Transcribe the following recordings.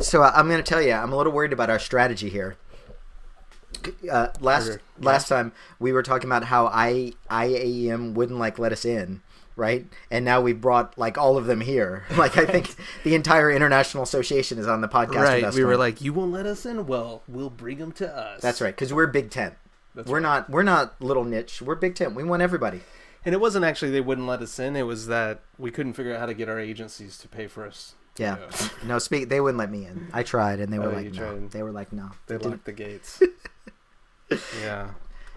So I'm going to tell you, I'm a little worried about our strategy here. Last time we were talking about how IAEM wouldn't let us in, right? And now we've brought all of them here. I think the entire International Association is on the podcast. Right. We were like, you won't let us in? Well, we'll bring them to us. That's right, because we're Big Tent. We're not little niche. We're Big Tent. We want everybody. And it wasn't actually they wouldn't let us in. It was that we couldn't figure out how to get our agencies to pay for us. Yeah. No, they wouldn't let me in. I tried, and they were no. Tried. They were like, no. They locked the gates. Yeah.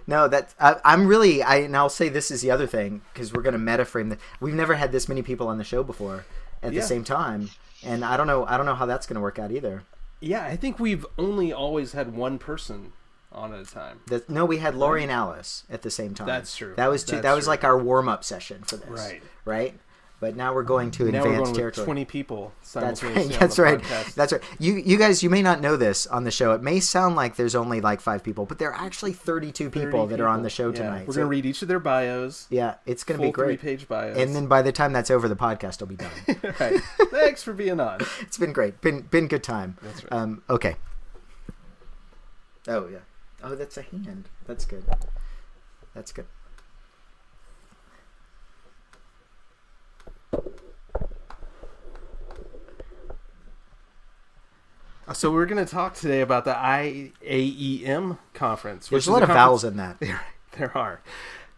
No, and I'll say this is the other thing, because we're going to meta frame that. We've never had this many people on the show before at the same time, and I don't know how that's going to work out either. Yeah, I think we've only always had one person on at a time. No, we had Lori and Alice at the same time. That's true. That was like our warm-up session for this. Right? But now we're going to advanced territory. 20 people That's simultaneously. right. That's right. Podcast. That's right. You guys, you may not know this on the show. It may sound like there's only 5 people, but there are actually 32 people that are on the show tonight. We're going to read each of their bios. Yeah, it's going to be great. 3-page bios. And then by the time that's over, the podcast will be done. Right. Thanks for being on. It's been great. Been good time. That's right. Okay. Oh yeah. Oh, that's a hand. That's good. That's good. So we're going to talk today about the IAEM conference. There's a lot of vowels in that. There are.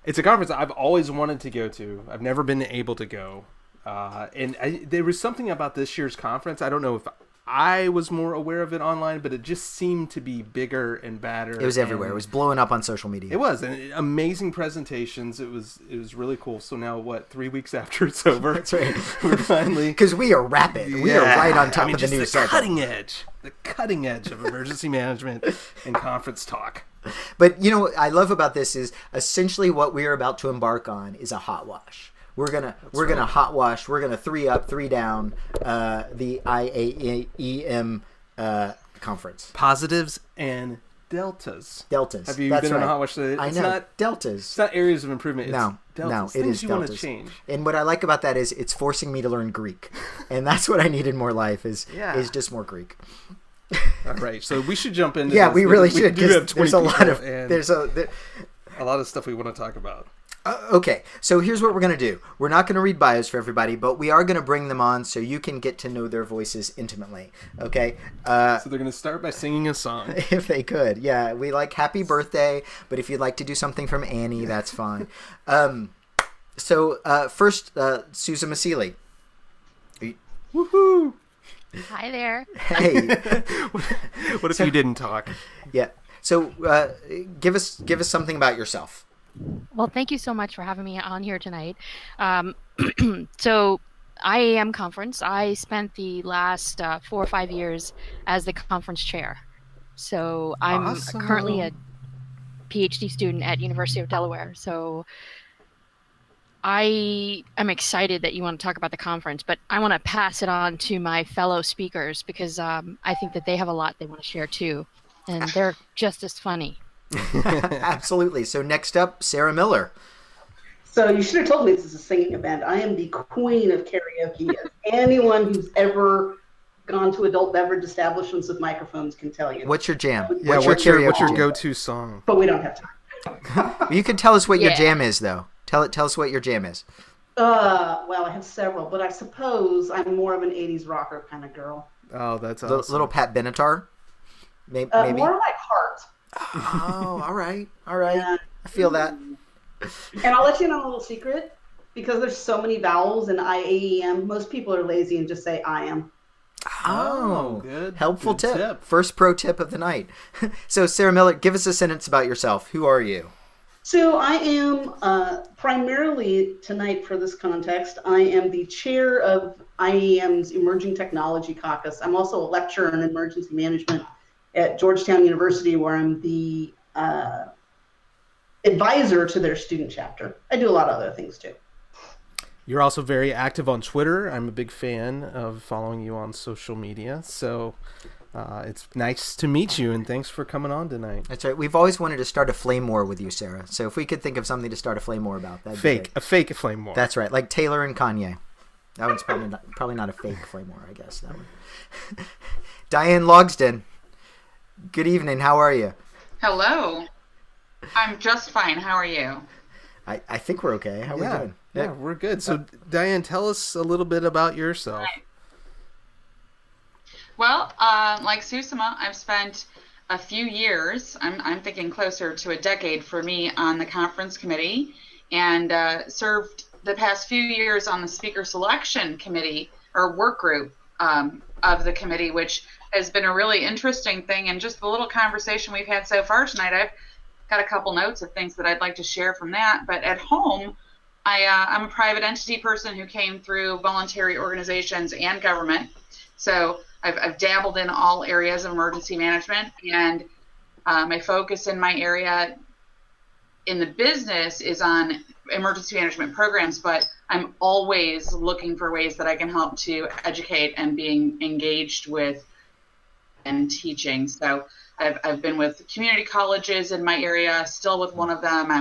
It's a conference I've always wanted to go to. I've never been able to go. There was something about this year's conference. I don't know if I was more aware of it online, but it just seemed to be bigger and badder. It was everywhere. It was blowing up on social media. It was, and amazing presentations. It was really cool. So now, 3 weeks after it's over? That's right. We're finally, because we are rapid. We are right on top of the news cycle. The cutting edge of emergency management and conference talk. But what I love about this is essentially what we are about to embark on is a hot wash. We're gonna hot wash. We're gonna 3 up, 3 down the IAEM conference. Positives and deltas. Deltas. Have you been on a hot wash? I know. Not deltas. It's not areas of improvement. It's no, deltas. it is things you deltas. Want to change. And what I like about that is it's forcing me to learn Greek, and that's what I need in more life is just more Greek. All right, so we should jump into. Yeah, this. we really should. There's a lot of a lot of stuff we want to talk about. Okay, so here's what we're going to do. We're not going to read bios for everybody, but we are going to bring them on so you can get to know their voices intimately, okay? So they're going to start by singing a song. If they could, yeah. We like Happy Birthday, but if you'd like to do something from Annie, that's fine. So first, Susamma Seeley. Woohoo! Hi there. Hey. What if you didn't talk? Yeah. So give us something about yourself. Well, thank you so much for having me on here tonight. So IAM conference, I spent the last 4 or 5 years as the conference chair. So I'm currently a PhD student at University of Delaware. So I am excited that you want to talk about the conference, but I want to pass it on to my fellow speakers because I think that they have a lot they want to share too. And they're just as funny. Absolutely. So next up, Sarah Miller. So you should have told me this is a singing event. I am the queen of karaoke. As anyone who's ever gone to adult beverage establishments with microphones can tell you. What's your jam? Yeah, what's your go-to song? But we don't have time. You can tell us what your jam is, though. Tell us what your jam is. Well, I have several, but I suppose I'm more of an 80s rocker kind of girl. Oh, that's awesome. Little Pat Benatar? Maybe? More like Heart. Oh, all right. Yeah. I feel that. And I'll let you know a little secret. Because there's so many vowels in IAEM, most people are lazy and just say I am. Oh, good. Helpful tip. First pro tip of the night. So, Sarah Miller, give us a sentence about yourself. Who are you? So I am primarily tonight for this context, I am the chair of IAEM's Emerging Technology Caucus. I'm also a lecturer in emergency management at Georgetown University, where I'm the advisor to their student chapter. I do a lot of other things too. You're also very active on Twitter. I'm a big fan of following you on social media. So it's nice to meet you, and thanks for coming on tonight. That's right. We've always wanted to start a flame war with you, Sarah. So if we could think of something to start a flame war about, that'd be great. A fake flame war. That's right, like Taylor and Kanye. That one's probably not a fake flame war, I guess. That one. Diane Logsdon. Good evening. How are you? Hello. I'm just fine. How are you? I think we're okay. How are we doing? Yeah, we're good. So, Diane, tell us a little bit about yourself. Right. Well, like Susamma, I've spent a few years, I'm thinking closer to a decade for me, on the conference committee, and served the past few years on the speaker selection committee or work group of the committee, which has been a really interesting thing. And just the little conversation we've had so far tonight, I've got a couple notes of things that I'd like to share from that. But at home, I'm a private entity person who came through voluntary organizations and government. So I've dabbled in all areas of emergency management, and my focus in my area in the business is on emergency management programs, but I'm always looking for ways that I can help to educate and being engaged with and teaching. So I've been with community colleges in my area, still with one of them.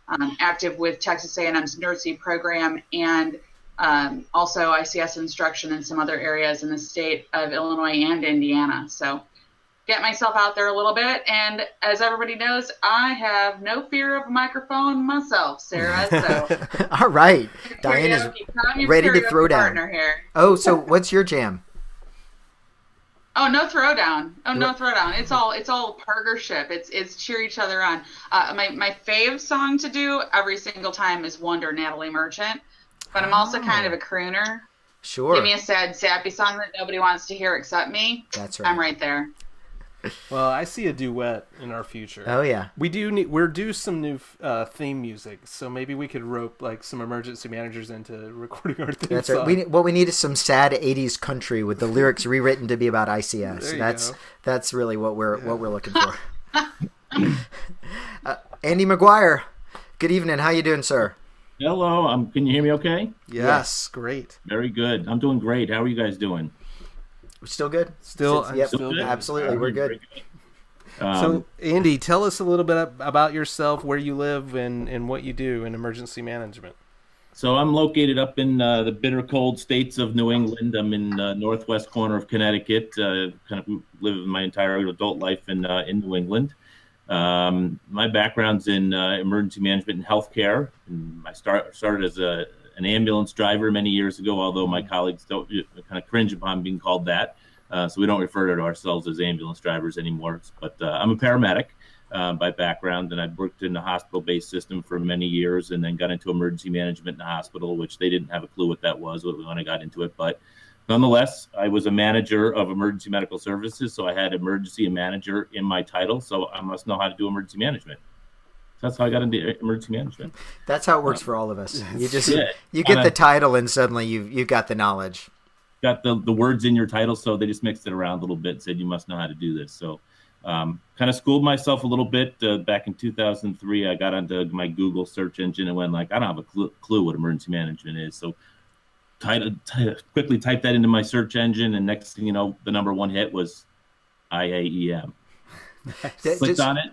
I'm active with Texas A&M's Nursing program, and also ICS instruction in some other areas in the state of Illinois and Indiana. So get myself out there a little bit. And as everybody knows, I have no fear of a microphone myself, Sarah. So all right. Diane is ready to throw down. Here. Oh, so what's your jam? Oh, no throwdown. No throwdown. It's all partnership. It's cheer each other on. My fave song to do every single time is Wonder, Natalie Merchant. But I'm also kind of a crooner. Sure. Give me a sad, sappy song that nobody wants to hear except me. That's right. I'm right there. Well, I see a duet in our future. Oh yeah. We're due some new theme music, so maybe we could rope like some emergency managers into recording our theme That's song. right. What we need is some sad =80s country with the lyrics rewritten to be about ICS. That's really what we're looking for. Andy McGuire. Good evening. How you doing, sir? Hello. Can you hear me okay? Yes, great. Very good. I'm doing great. How are you guys doing? We're still good. Yep, Still good? Absolutely. We're good. So, Andy, tell us a little bit about yourself, where you live, and what you do in emergency management. So I'm located up in the bitter cold states of New England. I'm in the northwest corner of Connecticut. Kind of lived my entire adult life in New England. My background's in emergency management and healthcare. And I started as an ambulance driver many years ago, although my colleagues don't kind of cringe upon being called that. So we don't refer to ourselves as ambulance drivers anymore. But I'm a paramedic by background, and I've worked in the hospital-based system for many years, and then got into emergency management in the hospital, which they didn't have a clue what that was when I got into it. But nonetheless, I was a manager of emergency medical services, so I had emergency manager in my title, so I must know how to do emergency management. So that's how I got into emergency management. That's how it works for all of us. You just you get the title, and suddenly you've got the knowledge. Got the words in your title, so they just mixed it around a little bit and said you must know how to do this. So kind of schooled myself a little bit. Back in 2003, I got onto my Google search engine and went like, I don't have a clue what emergency management is. So quickly typed that into my search engine, and next thing you know, the number one hit was IAEM. Clicked on it,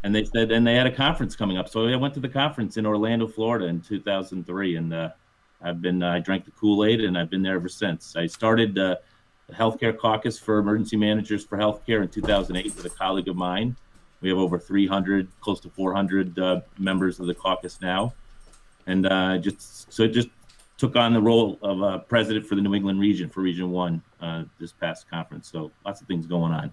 and they said, and they had a conference coming up. So I went to the conference in Orlando, Florida in 2003, and I drank the Kool-Aid, and I've been there ever since. I started the Healthcare Caucus for Emergency Managers for Healthcare in 2008 with a colleague of mine. We have over 300, close to 400 members of the caucus now, and it just took on the role of president for the New England region for Region 1 this past conference. So lots of things going on.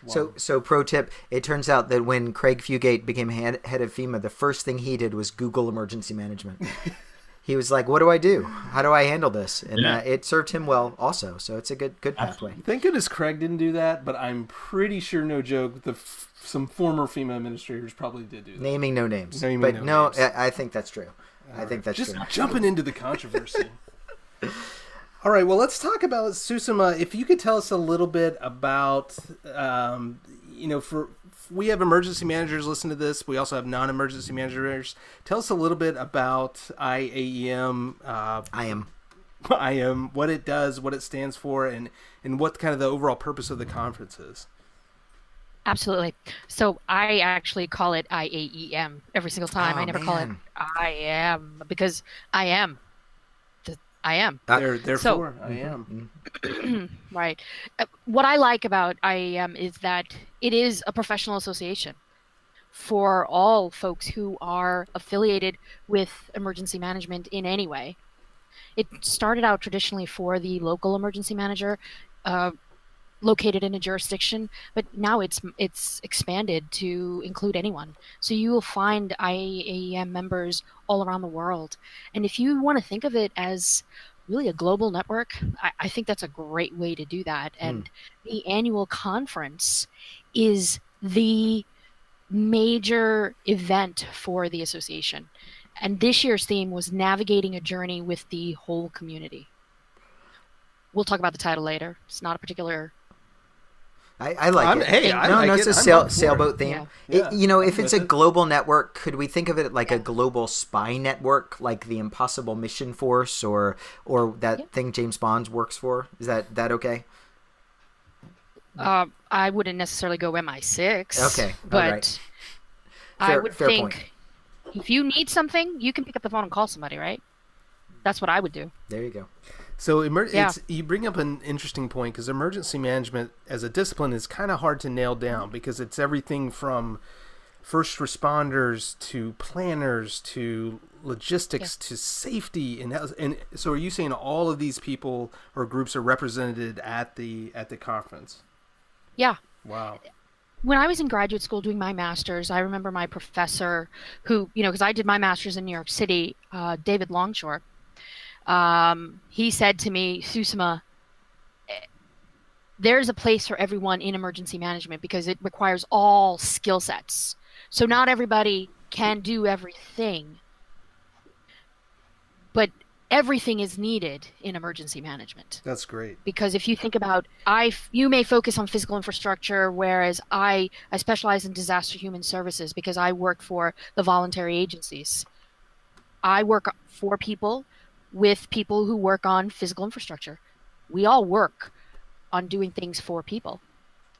Wow. So pro tip, it turns out that when Craig Fugate became head of FEMA, the first thing he did was Google emergency management. He was like, what do I do? How do I handle this? And it served him well also. So it's a good pathway. Thank goodness Craig didn't do that, but I'm pretty sure, no joke, some former FEMA administrators probably did do that. Naming no names. Names. I think that's true. I think that's just true. Jumping into the controversy. All right, well, let's talk about Susamma. If you could tell us a little bit about, we have emergency managers listen to this. We also have non-emergency managers. Tell us a little bit about IAEM. IAEM, what it does, what it stands for, and what kind of the overall purpose of the conference is. Absolutely. So I actually call it IAEM every single time. I never call it IAM because I am I am. Therefore, I am. Right. What I like about IAM is that it is a professional association for all folks who are affiliated with emergency management in any way. It started out traditionally for the local emergency manager located in a jurisdiction, but now it's expanded to include anyone. So you will find IAM members all around the world. And if you want to think of it as really a global network, I think that's a great way to do that. And the annual conference is the major event for the association. And this year's theme was navigating a journey with the whole community. We'll talk about the title later. It's not a particular... I like it. Hey, it's a sailboat theme. Yeah. If it's a global network, could we think of it like a global spy network, like the Impossible Mission Force, or that thing James Bond works for? Is that okay? I wouldn't necessarily go MI6. Okay, but right. I would fair think point. If you need something, you can pick up the phone and call somebody, right? That's what I would do. There you go. So you bring up an interesting point, because emergency management as a discipline is kind of hard to nail down, because it's everything from first responders to planners to logistics to safety and so are you saying all of these people or groups are represented at the conference? Yeah. Wow. When I was in graduate school doing my master's, I remember my professor who, because I did my master's in New York City, David Longshore. He said to me, Susamma, there's a place for everyone in emergency management because it requires all skill sets. So not everybody can do everything, but everything is needed in emergency management. That's great. Because if you think about, you may focus on physical infrastructure, whereas I specialize in disaster human services because I work for the voluntary agencies. I work for people with people who work on physical infrastructure. We all work on doing things for people.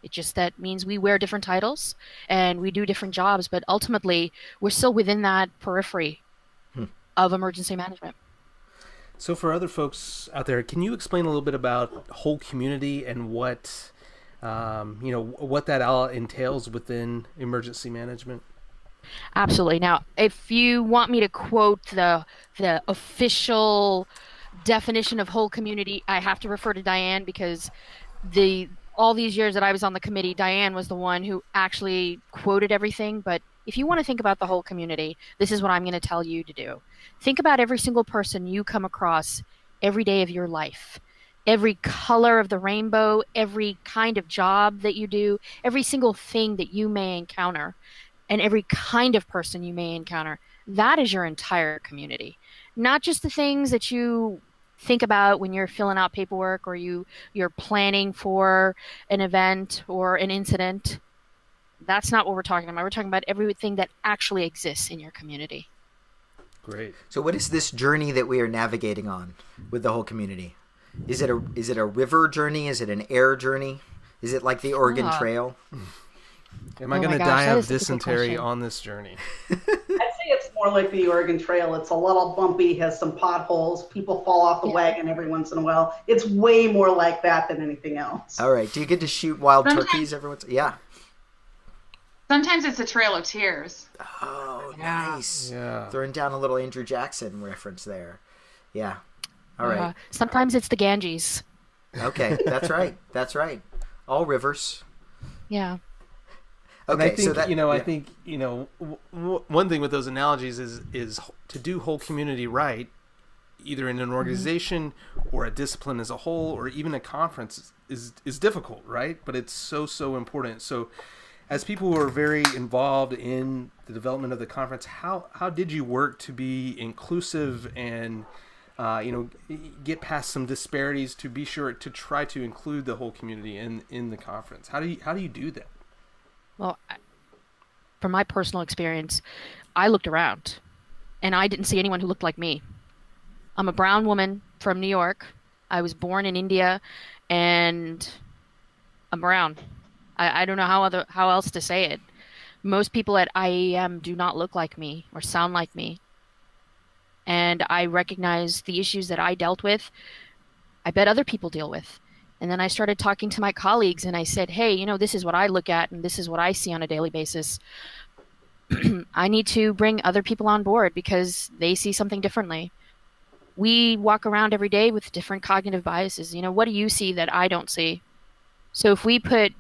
It just that means we wear different titles and we do different jobs, but ultimately we're still within that periphery of emergency management. So for other folks out there, can you explain a little bit about whole community and what what that all entails within emergency management? Absolutely. Now, if you want me to quote the official definition of whole community, I have to refer to Diane, because all these years that I was on the committee, Diane was the one who actually quoted everything. But if you want to think about the whole community, this is what I'm going to tell you to do. Think about every single person you come across every day of your life. Every color of the rainbow, every kind of job that you do, every single thing that you may encounter, and every kind of person you may encounter. That is your entire community. Not just the things that you think about when you're filling out paperwork or you're planning for an event or an incident. That's not what we're talking about. We're talking about everything that actually exists in your community. Great. So what is this journey that we are navigating on with the whole community? Is it a river journey? Is it an air journey? Is it like the Oregon Trail? Am I going to die of dysentery on this journey? I'd say it's more like the Oregon Trail. It's a little bumpy, has some potholes. People fall off the wagon every once in a while. It's way more like that than anything else. All right. Do you get to shoot wild turkeys every once? Yeah. Sometimes it's a trail of tears. Oh, nice. Yeah. Throwing down a little Andrew Jackson reference there. Yeah. All right. Sometimes it's the Ganges. Okay. That's right. That's right. All rivers. Yeah. Okay, I think one thing with those analogies is to do whole community right, either in an organization or a discipline as a whole, or even a conference is difficult, right? But it's so important. So, as people who are very involved in the development of the conference, how did you work to be inclusive and get past some disparities to be sure to try to include the whole community in the conference? How do you do that? Well, from my personal experience, I looked around, and I didn't see anyone who looked like me. I'm a brown woman from New York. I was born in India, and I'm brown. I don't know how else to say it. Most people at IAM do not look like me or sound like me. and I recognized the issues that I dealt with, I bet other people deal with. And then I started talking to my colleagues and I said, hey, you know, this is what I look at and this is what I see on a daily basis. I need to bring other people on board because they see something differently. We walk around every day with different cognitive biases. You know, what do you see that I don't see? So if we put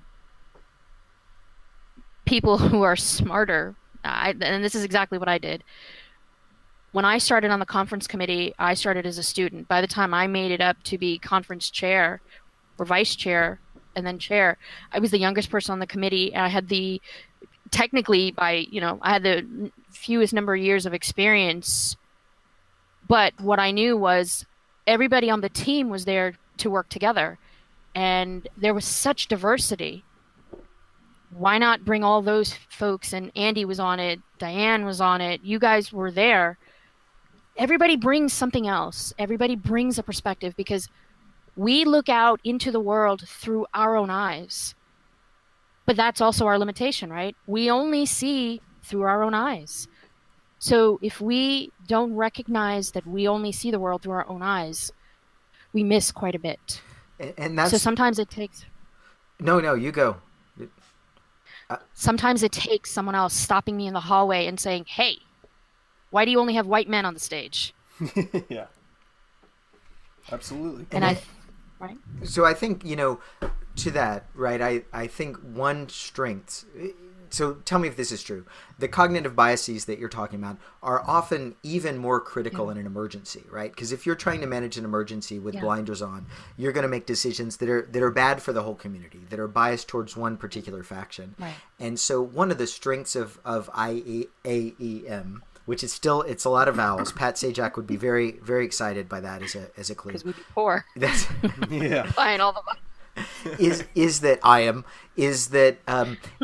people who are smarter, and this is exactly what I did. When I started on the conference committee, I started as a student. By the time I made it up to be conference chair or vice chair and then chair, I was the youngest person on the committee. And I had the, technically I had the fewest number of years of experience. But what I knew was everybody on the team was there to work together. And there was such diversity. Why not bring all those folks? And Andy was on it. Diane was on it. You guys were there. Everybody brings something else. Everybody brings a perspective because we look out into the world through our own eyes. But that's also our limitation, right? We only see through our own eyes. So if we don't recognize that we only see the world through our own eyes, we miss quite a bit. And that's... So sometimes it takes... No, you go. Sometimes it takes someone else stopping me in the hallway and saying, hey, why do you only have white men on the stage? Yeah. Absolutely. Right? So I think, to that, right, I think one strength, so tell me if this is true, the cognitive biases that you're talking about are often even more critical in an emergency, right? Because if you're trying to manage an emergency with blinders on, you're going to make decisions that are bad for the whole community, that are biased towards one particular faction. Right. And so one of the strengths of IAEM, which is still, it's a lot of vowels. Pat Sajak would be very, very excited by that as a clue. Because we'd be poor. That's buying all the is that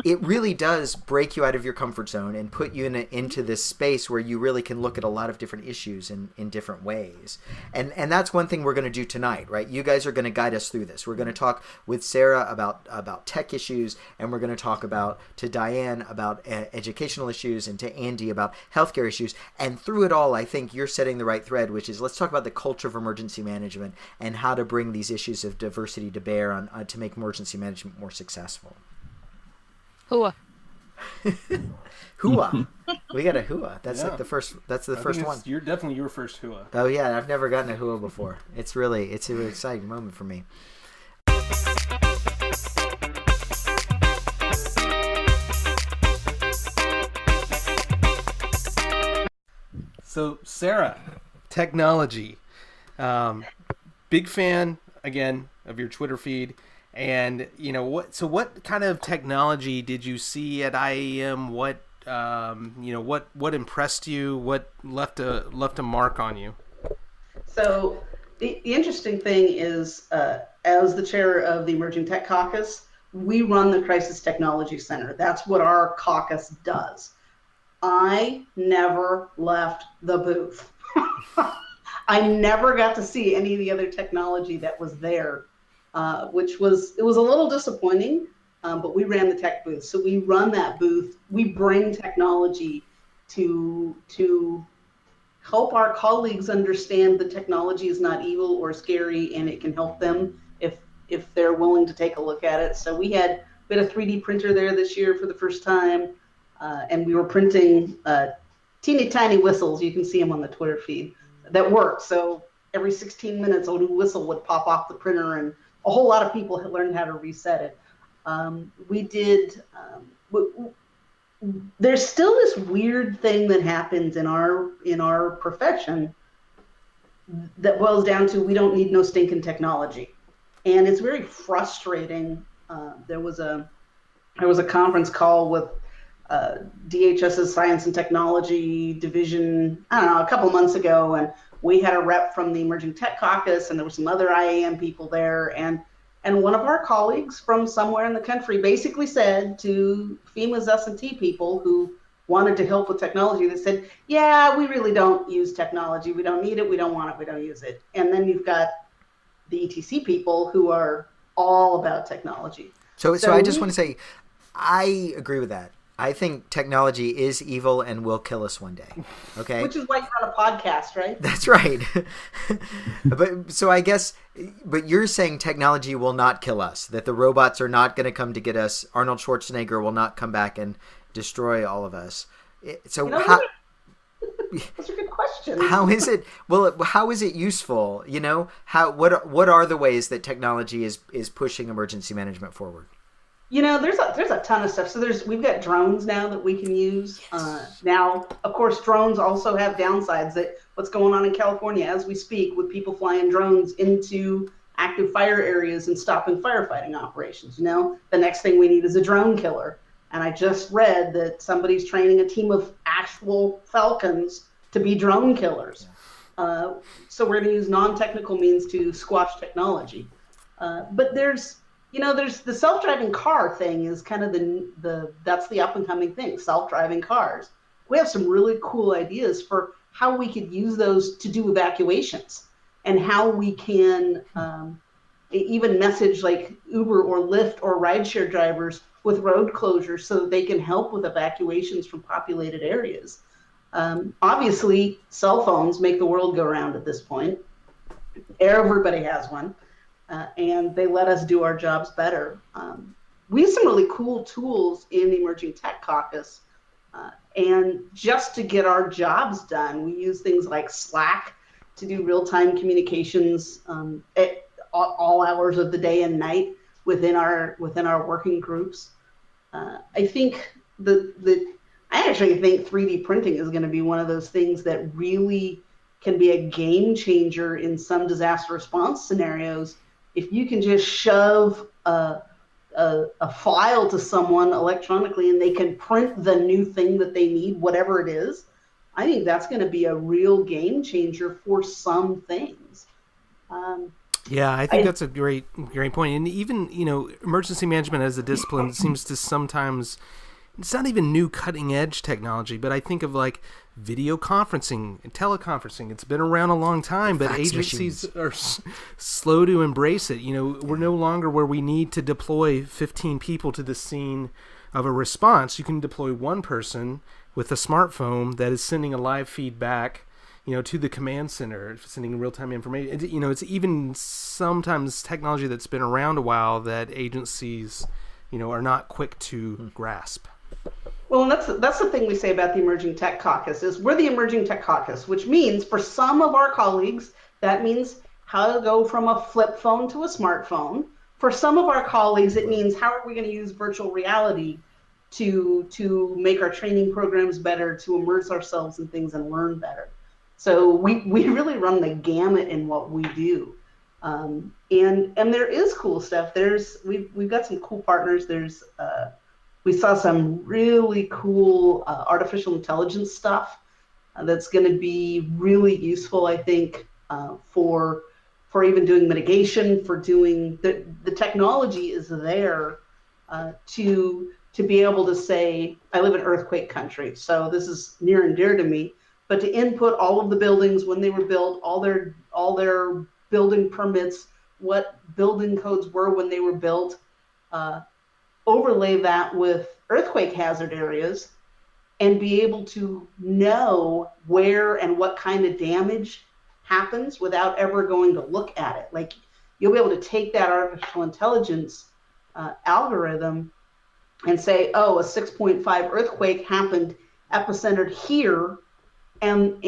it really does break you out of your comfort zone and put you into this space where you really can look at a lot of different issues in different ways. And that's one thing we're going to do tonight, right? You guys are going to guide us through this. We're going to talk with Sarah about tech issues, and we're going to talk to Diane about educational issues, and to Andy about healthcare issues. And through it all, I think you're setting the right thread, which is let's talk about the culture of emergency management and how to bring these issues of diversity to bear on to make emergency management more successful. Hooah. Hooah. We got a hooah. That's like the first. That's the first one. You're definitely your first hooah. Oh yeah, I've never gotten a hooah before. It's a really exciting moment for me. So Sarah, technology, big fan again of your Twitter feed. And what kind of technology did you see at IAEM? What impressed you? What left a mark on you? So the interesting thing is, as the chair of the Emerging Tech Caucus, we run the Crisis Technology Center. That's what our caucus does. I never left the booth. I never got to see any of the other technology that was there. Which was a little disappointing, but we ran the tech booth. So we run that booth. We bring technology to help our colleagues understand the technology is not evil or scary, and it can help them if they're willing to take a look at it. So we had a 3D printer there this year for the first time, and we were printing teeny tiny whistles. You can see them on the Twitter feed that work. So every 16 minutes, a new whistle would pop off the printer, and a whole lot of people had learned how to reset it. We did. There's still this weird thing that happens in our profession that boils down to we don't need no stinking technology, and it's very frustrating. There was a conference call with DHS's Science and Technology Division, I don't know, a couple months ago, and we had a rep from the Emerging Tech Caucus, and there were some other IAM people there, and one of our colleagues from somewhere in the country basically said to FEMA's S&T people who wanted to help with technology, they said, yeah, we really don't use technology. We don't need it. We don't want it. We don't use it. And then you've got the ETC people who are all about technology. So I just want to say, I agree with that. I think technology is evil and will kill us one day. Okay, which is why you're on a podcast, right? That's right. But so I guess, but you're saying technology will not kill us. That the robots are not going to come to get us. Arnold Schwarzenegger will not come back and destroy all of us. So how? Those are good questions. How is it? Well, how is it useful? How? What are the ways that technology is pushing emergency management forward? There's a ton of stuff. So we've got drones now that we can use. Now, of course, drones also have downsides. That what's going on in California as we speak with people flying drones into active fire areas and stopping firefighting operations. The next thing we need is a drone killer. And I just read that somebody's training a team of actual falcons to be drone killers. So we're going to use non-technical means to squash technology. But there's the self-driving car thing is kind of that's the up-and-coming thing, self-driving cars. We have some really cool ideas for how we could use those to do evacuations and how we can even message like Uber or Lyft or rideshare drivers with road closures so that they can help with evacuations from populated areas. Obviously, cell phones make the world go round at this point. Everybody has one. And they let us do our jobs better. We have some really cool tools in the Emerging Tech Caucus. And just to get our jobs done, we use things like Slack to do real-time communications at all hours of the day and night within our working groups. I think I actually think 3D printing is going to be one of those things that really can be a game changer in some disaster response scenarios. If you can just shove a file to someone electronically and they can print the new thing that they need, whatever it is, I think that's going to be a real game changer for some things. Yeah, I think that's a great point. And even, emergency management as a discipline seems to sometimes, it's not even new cutting edge technology, but I think of like video conferencing and teleconferencing. It's been around a long time, but agencies are slow to embrace it. We're no longer where we need to deploy 15 people to the scene of a response. You can deploy one person with a smartphone that is sending a live feedback, to the command center, sending real-time information. It's even sometimes technology that's been around a while that agencies, are not quick to grasp. Well, and that's the thing we say about the Emerging Tech Caucus is we're the Emerging Tech Caucus, which means for some of our colleagues, that means how to go from a flip phone to a smartphone. For some of our colleagues, it means how are we going to use virtual reality to make our training programs better, to immerse ourselves in things and learn better. So we really run the gamut in what we do. And there is cool stuff. We've got some cool partners. We saw some really cool artificial intelligence stuff that's going to be really useful, I think, for even doing mitigation, for doing the technology is there to be able to say, I live in earthquake country, so this is near and dear to me. But to input all of the buildings when they were built, all their building permits, what building codes were when they were built, overlay that with earthquake hazard areas, and be able to know where and what kind of damage happens without ever going to look at it. Like you'll be able to take that artificial intelligence algorithm and say, oh, a 6.5 earthquake happened epicentered here. And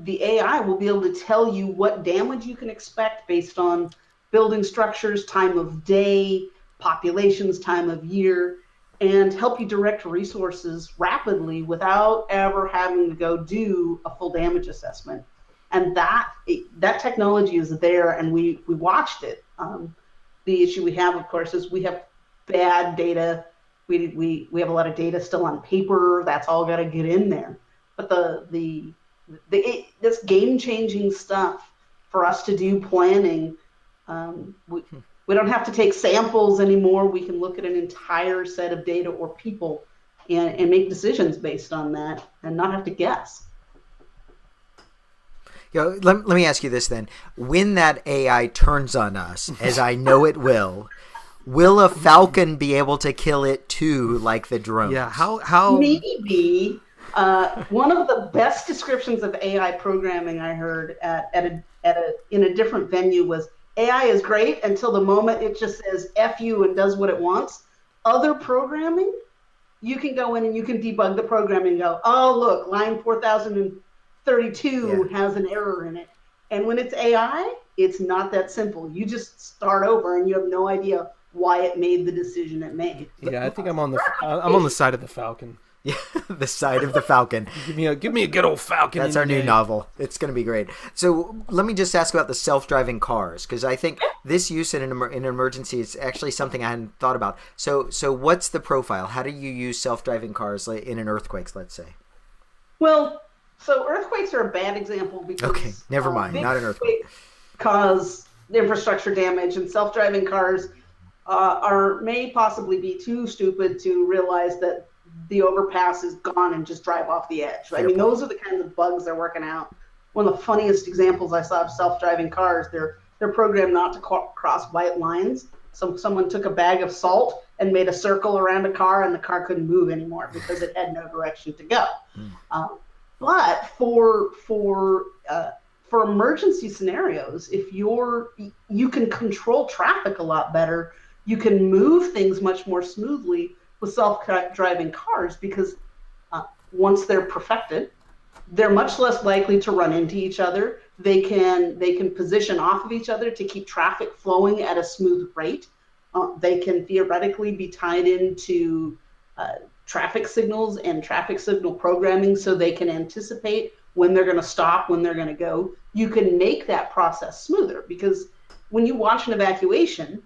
the AI will be able to tell you what damage you can expect based on building structures, time of day, populations, time of year, and help you direct resources rapidly without ever having to go do a full damage assessment. And that technology is there, and we watched it. The issue we have, of course, is we have bad data. We have a lot of data still on paper. That's all got to get in there. But this game-changing stuff for us to do planning, we don't have to take samples anymore. We can look at an entire set of data or people and make decisions based on that and not have to guess. Let me ask you this then. When that AI turns on us, as I know it will, Will a falcon be able to kill it too, like the drones? Yeah. How? Maybe. One of the best descriptions of AI programming I heard in a different venue was AI is great until the moment it just says F you and does what it wants. Other programming, you can go in and you can debug the programming and go, oh, look, line 4032 has an error in it. And when it's AI, it's not that simple. You just start over and you have no idea why it made the decision it made. Yeah, I think I'm on the side of the falcon. Yeah, the side of the falcon. Give me a good old falcon. That's our new novel. It's going to be great. So let me just ask about the self-driving cars, because I think this use in an emergency is actually something I hadn't thought about. So what's the profile? How do you use self-driving cars in an earthquake, let's say? Well, so earthquakes are a bad example because okay, never mind, not an earthquake. Cause infrastructure damage, and self-driving cars may possibly be too stupid to realize that the overpass is gone and just drive off the edge. I mean, those are the kinds of bugs they're working out. One of the funniest examples I saw of self-driving cars, they're programmed not to cross white lines. So someone took a bag of salt and made a circle around a car, and the car couldn't move anymore because it had no direction to go. But for emergency scenarios, if you can control traffic a lot better, you can move things much more smoothly with self-driving cars, because once they're perfected, they're much less likely to run into each other. They can position off of each other to keep traffic flowing at a smooth rate. They can theoretically be tied into traffic signals and traffic signal programming, so they can anticipate when they're going to stop, when they're going to go. You can make that process smoother, because when you watch an evacuation,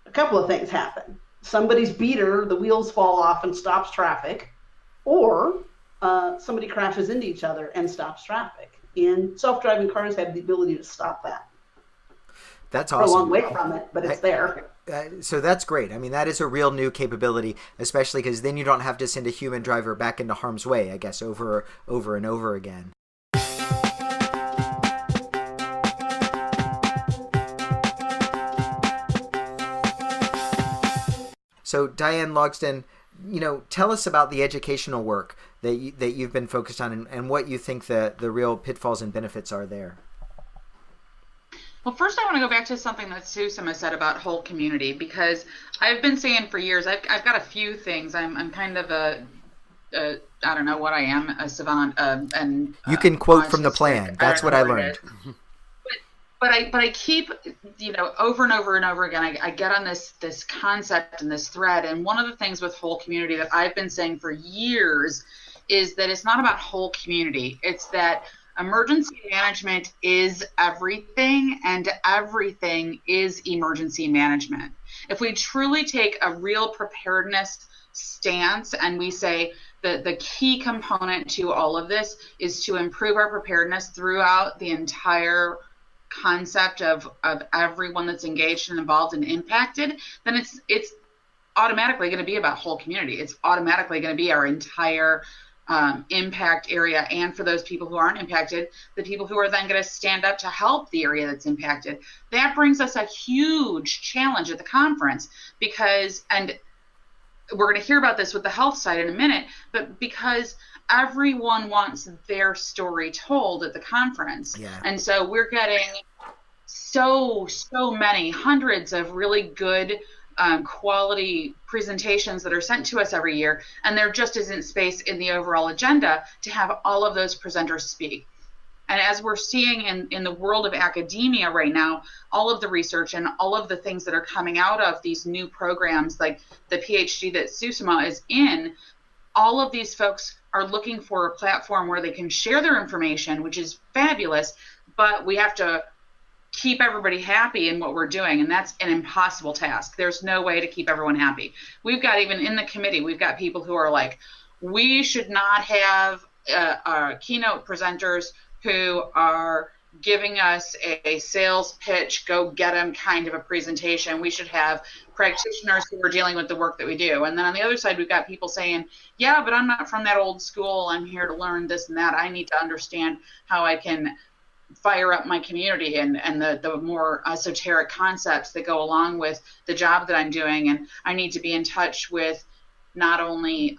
a couple of things happen. Somebody's beater, the wheels fall off and stops traffic, or somebody crashes into each other and stops traffic. And self-driving cars have the ability to stop that. That's awesome. We're a long way from it, but it's there. So that's great. I mean, that is a real new capability, especially because then you don't have to send a human driver back into harm's way, I guess, over and over again. So Diane Logsdon, tell us about the educational work that you've been focused on, and what you think the real pitfalls and benefits are there. Well, first I want to go back to something that Susamma said about whole community, because I've been saying for years, I've got a few things. I'm kind of I don't know what I am, a savant. And you can quote from the plan. That's what I learned. But I keep, over and over and over again, I get on this concept and this thread. And one of the things with whole community that I've been saying for years is that it's not about whole community. It's that emergency management is everything, and everything is emergency management. If we truly take a real preparedness stance and we say that the key component to all of this is to improve our preparedness throughout the entire concept of everyone that's engaged and involved and impacted, then it's automatically going to be about whole community. It's automatically going to be our entire impact area. And for those people who aren't impacted, the people who are then going to stand up to help the area that's impacted. That brings us a huge challenge at the conference, because, and we're going to hear about this with the health side in a minute, but because everyone wants their story told at the conference. Yeah. And so we're getting so many hundreds of really good quality presentations that are sent to us every year, and there just isn't space in the overall agenda to have all of those presenters speak. And as we're seeing in the world of academia right now, all of the research and all of the things that are coming out of these new programs, like the PhD that Susamma is in, all of these folks are looking for a platform where they can share their information, which is fabulous, but we have to keep everybody happy in what we're doing, and that's an impossible task. There's no way to keep everyone happy. We've got, even in the committee, we've got people who are like, we should not have our keynote presenters who are giving us a sales pitch, go get them kind of a presentation. We should have practitioners who are dealing with the work that we do. And then on the other side, we've got people saying, yeah, but I'm not from that old school. I'm here to learn this and that. I need to understand how I can fire up my community and the more esoteric concepts that go along with the job that I'm doing. And I need to be in touch with not only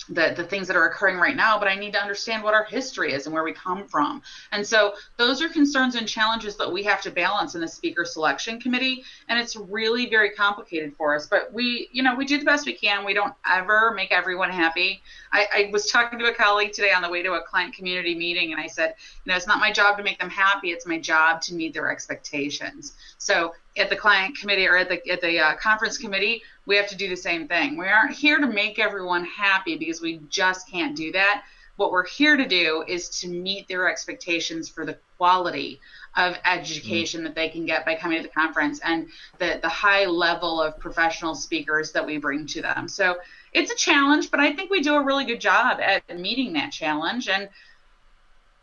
the things that are occurring right now, but I need to understand what our history is and where we come from. And so those are concerns and challenges that we have to balance in the speaker selection committee. And it's really very complicated for us, but we do the best we can. We don't ever make everyone happy. I was talking to a colleague today on the way to a client community meeting, and I said, it's not my job to make them happy. It's my job to meet their expectations. So at the client committee or at the conference committee, we have to do the same thing. We aren't here to make everyone happy because we just can't do that. What we're here to do is to meet their expectations for the quality of education that they can get by coming to the conference and the high level of professional speakers that we bring to them. So it's a challenge, but I think we do a really good job at meeting that challenge. And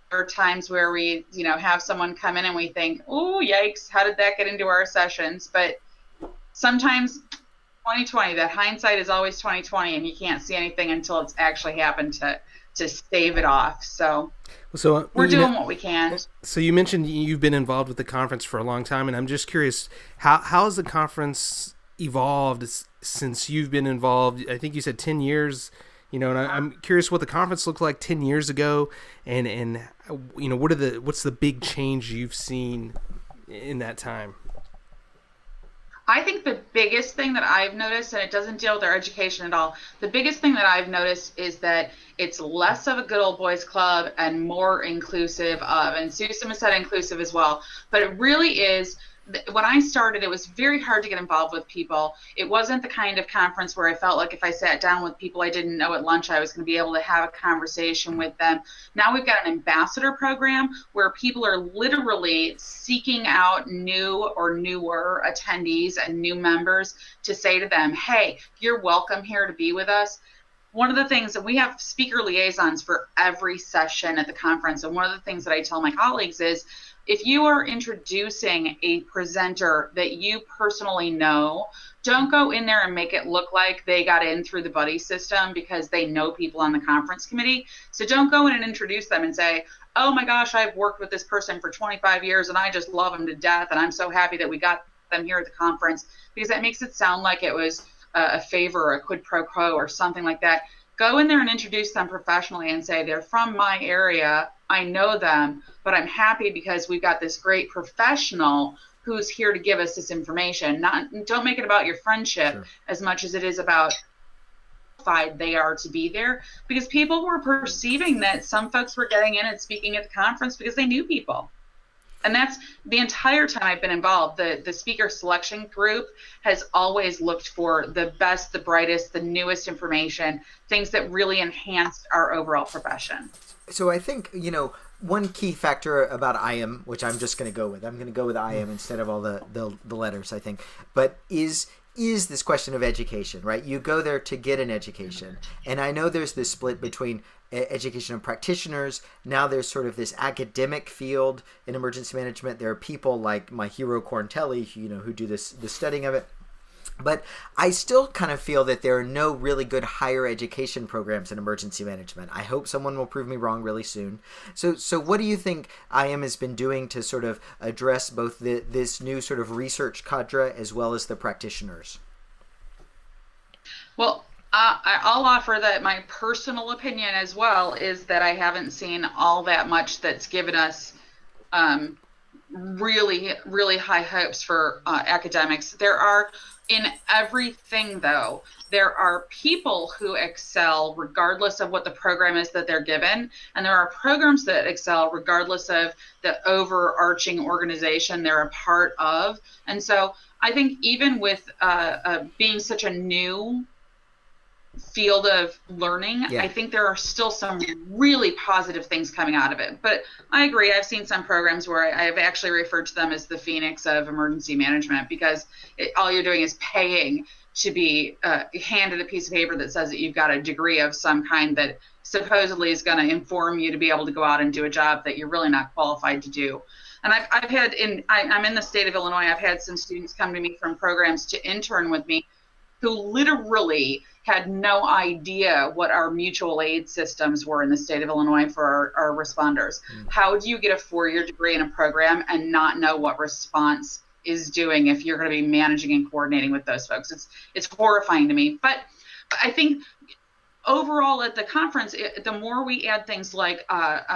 there are times where we, have someone come in and we think, oh, yikes, how did that get into our sessions? But sometimes 2020, that hindsight is always 2020, and you can't see anything until it's actually happened to stave it off. So we're doing what we can. So you mentioned you've been involved with the conference for a long time, and I'm just curious, how has the conference evolved since you've been involved? I think you said 10 years. And I'm curious what the conference looked like 10 years ago, and what's the big change you've seen in that time? I think the biggest thing that I've noticed, and it doesn't deal with our education at all, the biggest thing that I've noticed is that it's less of a good old boys club and more inclusive of, and Susamma said inclusive as well, but it really is. When I started, it was very hard to get involved with people. It wasn't the kind of conference where I felt like if I sat down with people I didn't know at lunch, I was going to be able to have a conversation with them. Now we've got an ambassador program where people are literally seeking out new or newer attendees and new members to say to them, hey, you're welcome here to be with us. One of the things that we have speaker liaisons for every session at the conference, and one of the things that I tell my colleagues is, if you are introducing a presenter that you personally know, don't go in there and make it look like they got in through the buddy system because they know people on the conference committee. So don't go in and introduce them and say, oh my gosh, I've worked with this person for 25 years and I just love them to death and I'm so happy that we got them here at the conference, because that makes it sound like it was a favor or a quid pro quo or something like that. Go in there and introduce them professionally and say, they're from my area, I know them, but I'm happy because we've got this great professional who's here to give us this information. Don't make it about your friendship as much as it is about how qualified they are to be there, because people were perceiving that some folks were getting in and speaking at the conference because they knew people. And that's the entire time I've been involved. The speaker selection group has always looked for the best, the brightest, the newest information, things that really enhanced our overall profession. So I think, one key factor about IAM, which I'm just going to go with. I'm going to go with IAM instead of all the letters, I think. But is this question of education, right? You go there to get an education. And I know there's this split between education of practitioners. Now there's sort of this academic field in emergency management. There are people like my hero Corntelli, who do the studying of it. But I still kind of feel that there are no really good higher education programs in emergency management. I hope someone will prove me wrong really soon. So what do you think IAM has been doing to sort of address both this new sort of research cadre as well as the practitioners? Well, I'll offer that my personal opinion as well is that I haven't seen all that much that's given us really, really high hopes for academics. There are, in everything though, there are people who excel regardless of what the program is that they're given, and there are programs that excel regardless of the overarching organization they're a part of. And so I think even with being such a new field of learning, I think there are still some really positive things coming out of it. But I agree, I've seen some programs where I've actually referred to them as the Phoenix of emergency management, because all you're doing is paying to be handed a piece of paper that says that you've got a degree of some kind that supposedly is going to inform you to be able to go out and do a job that you're really not qualified to do. And I'm in the state of Illinois, I've had some students come to me from programs to intern with me who literally had no idea what our mutual aid systems were in the state of Illinois for our responders. How do you get a 4-year degree in a program and not know what response is doing if you're going to be managing and coordinating with those folks? It's horrifying to me. But I think overall at the conference, the more we add things like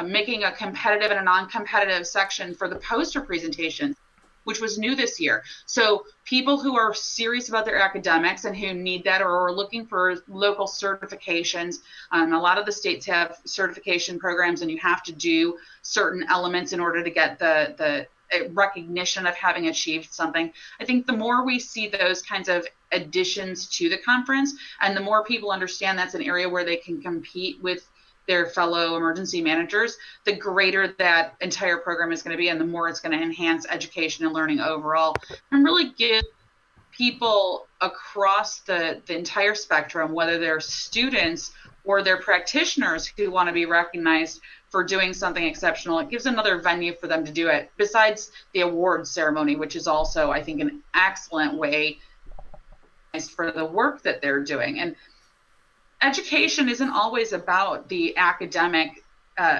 making a competitive and a non-competitive section for the poster presentation, which was new this year. So people who are serious about their academics and who need that or are looking for local certifications, a lot of the states have certification programs, and you have to do certain elements in order to get the recognition of having achieved something. I think the more we see those kinds of additions to the conference, and the more people understand that's an area where they can compete with their fellow emergency managers, the greater that entire program is going to be, and the more it's going to enhance education and learning overall, and really give people across the entire spectrum, whether they're students or they're practitioners who want to be recognized for doing something exceptional. It gives another venue for them to do it, besides the awards ceremony, which is also, I think, an excellent way for the work that they're doing. And education isn't always about the academic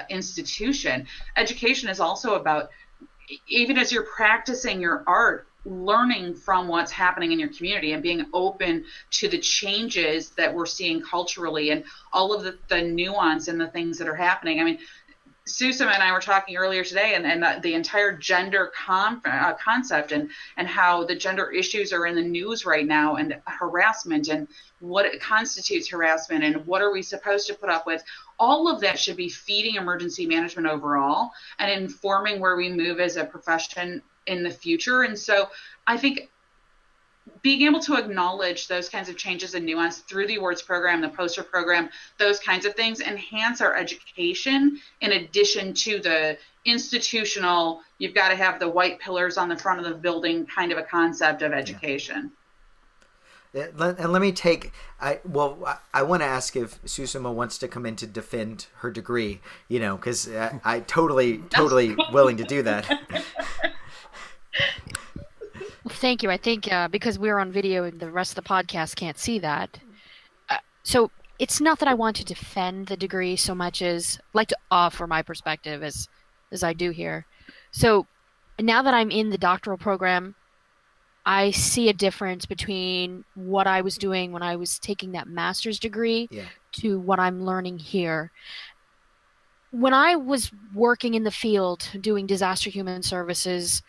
institution. Education is also about, even as you're practicing your art, learning from what's happening in your community and being open to the changes that we're seeing culturally and all of the nuance and the things that are happening. I mean, Susamma and I were talking earlier today, and the entire gender concept and how the gender issues are in the news right now, and harassment and what it constitutes harassment and what are we supposed to put up with. All of that should be feeding emergency management overall and informing where we move as a profession in the future. And so I think being able to acknowledge those kinds of changes and nuance through the awards program, the poster program, those kinds of things enhance our education, in addition to the institutional, you've got to have the white pillars on the front of the building kind of a concept of education. Yeah. And let me take, I want to ask if Susamma wants to come in to defend her degree, because I totally willing to do that. Thank you. I think because we're on video and the rest of the podcast can't see that. So it's not that I want to defend the degree so much as like to offer my perspective as I do here. So now that I'm in the doctoral program, I see a difference between what I was doing when I was taking that master's degree to what I'm learning here. When I was working in the field doing disaster human services,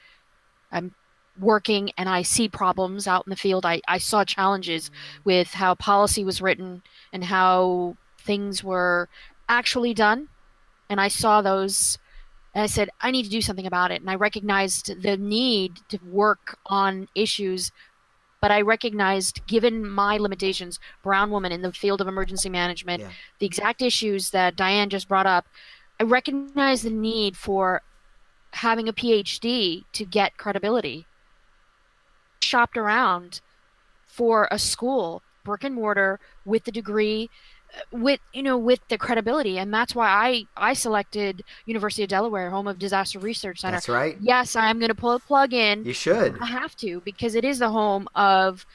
I'm working and I see problems out in the field. I saw challenges with how policy was written and how things were actually done. And I saw those and I said, I need to do something about it. And I recognized the need to work on issues, but I recognized, given my limitations, brown woman in the field of emergency management, the exact issues that Diane just brought up, I recognized the need for having a PhD to get credibility. Shopped around for a school, brick and mortar, with the degree, with the credibility, and that's why I selected University of Delaware, home of Disaster Research Center. That's right. Yes, I'm going to pull a plug in. You should. I have to, because it is the home of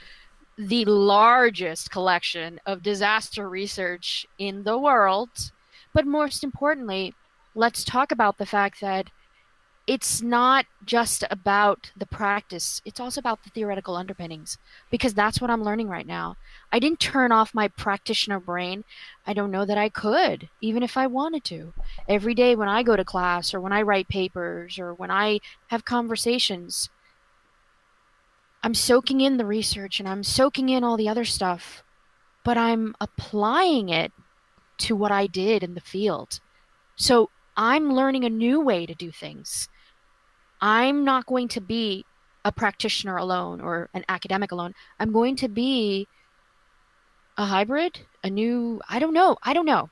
the largest collection of disaster research in the world. But most importantly, let's talk about the fact that it's not just about the practice. It's also about the theoretical underpinnings, because that's what I'm learning right now. I didn't turn off my practitioner brain. I don't know that I could, even if I wanted to. Every day when I go to class or when I write papers or when I have conversations, I'm soaking in the research and I'm soaking in all the other stuff, but I'm applying it to what I did in the field. So I'm learning a new way to do things. I'm not going to be a practitioner alone or an academic alone. I'm going to be a hybrid, a new, I don't know.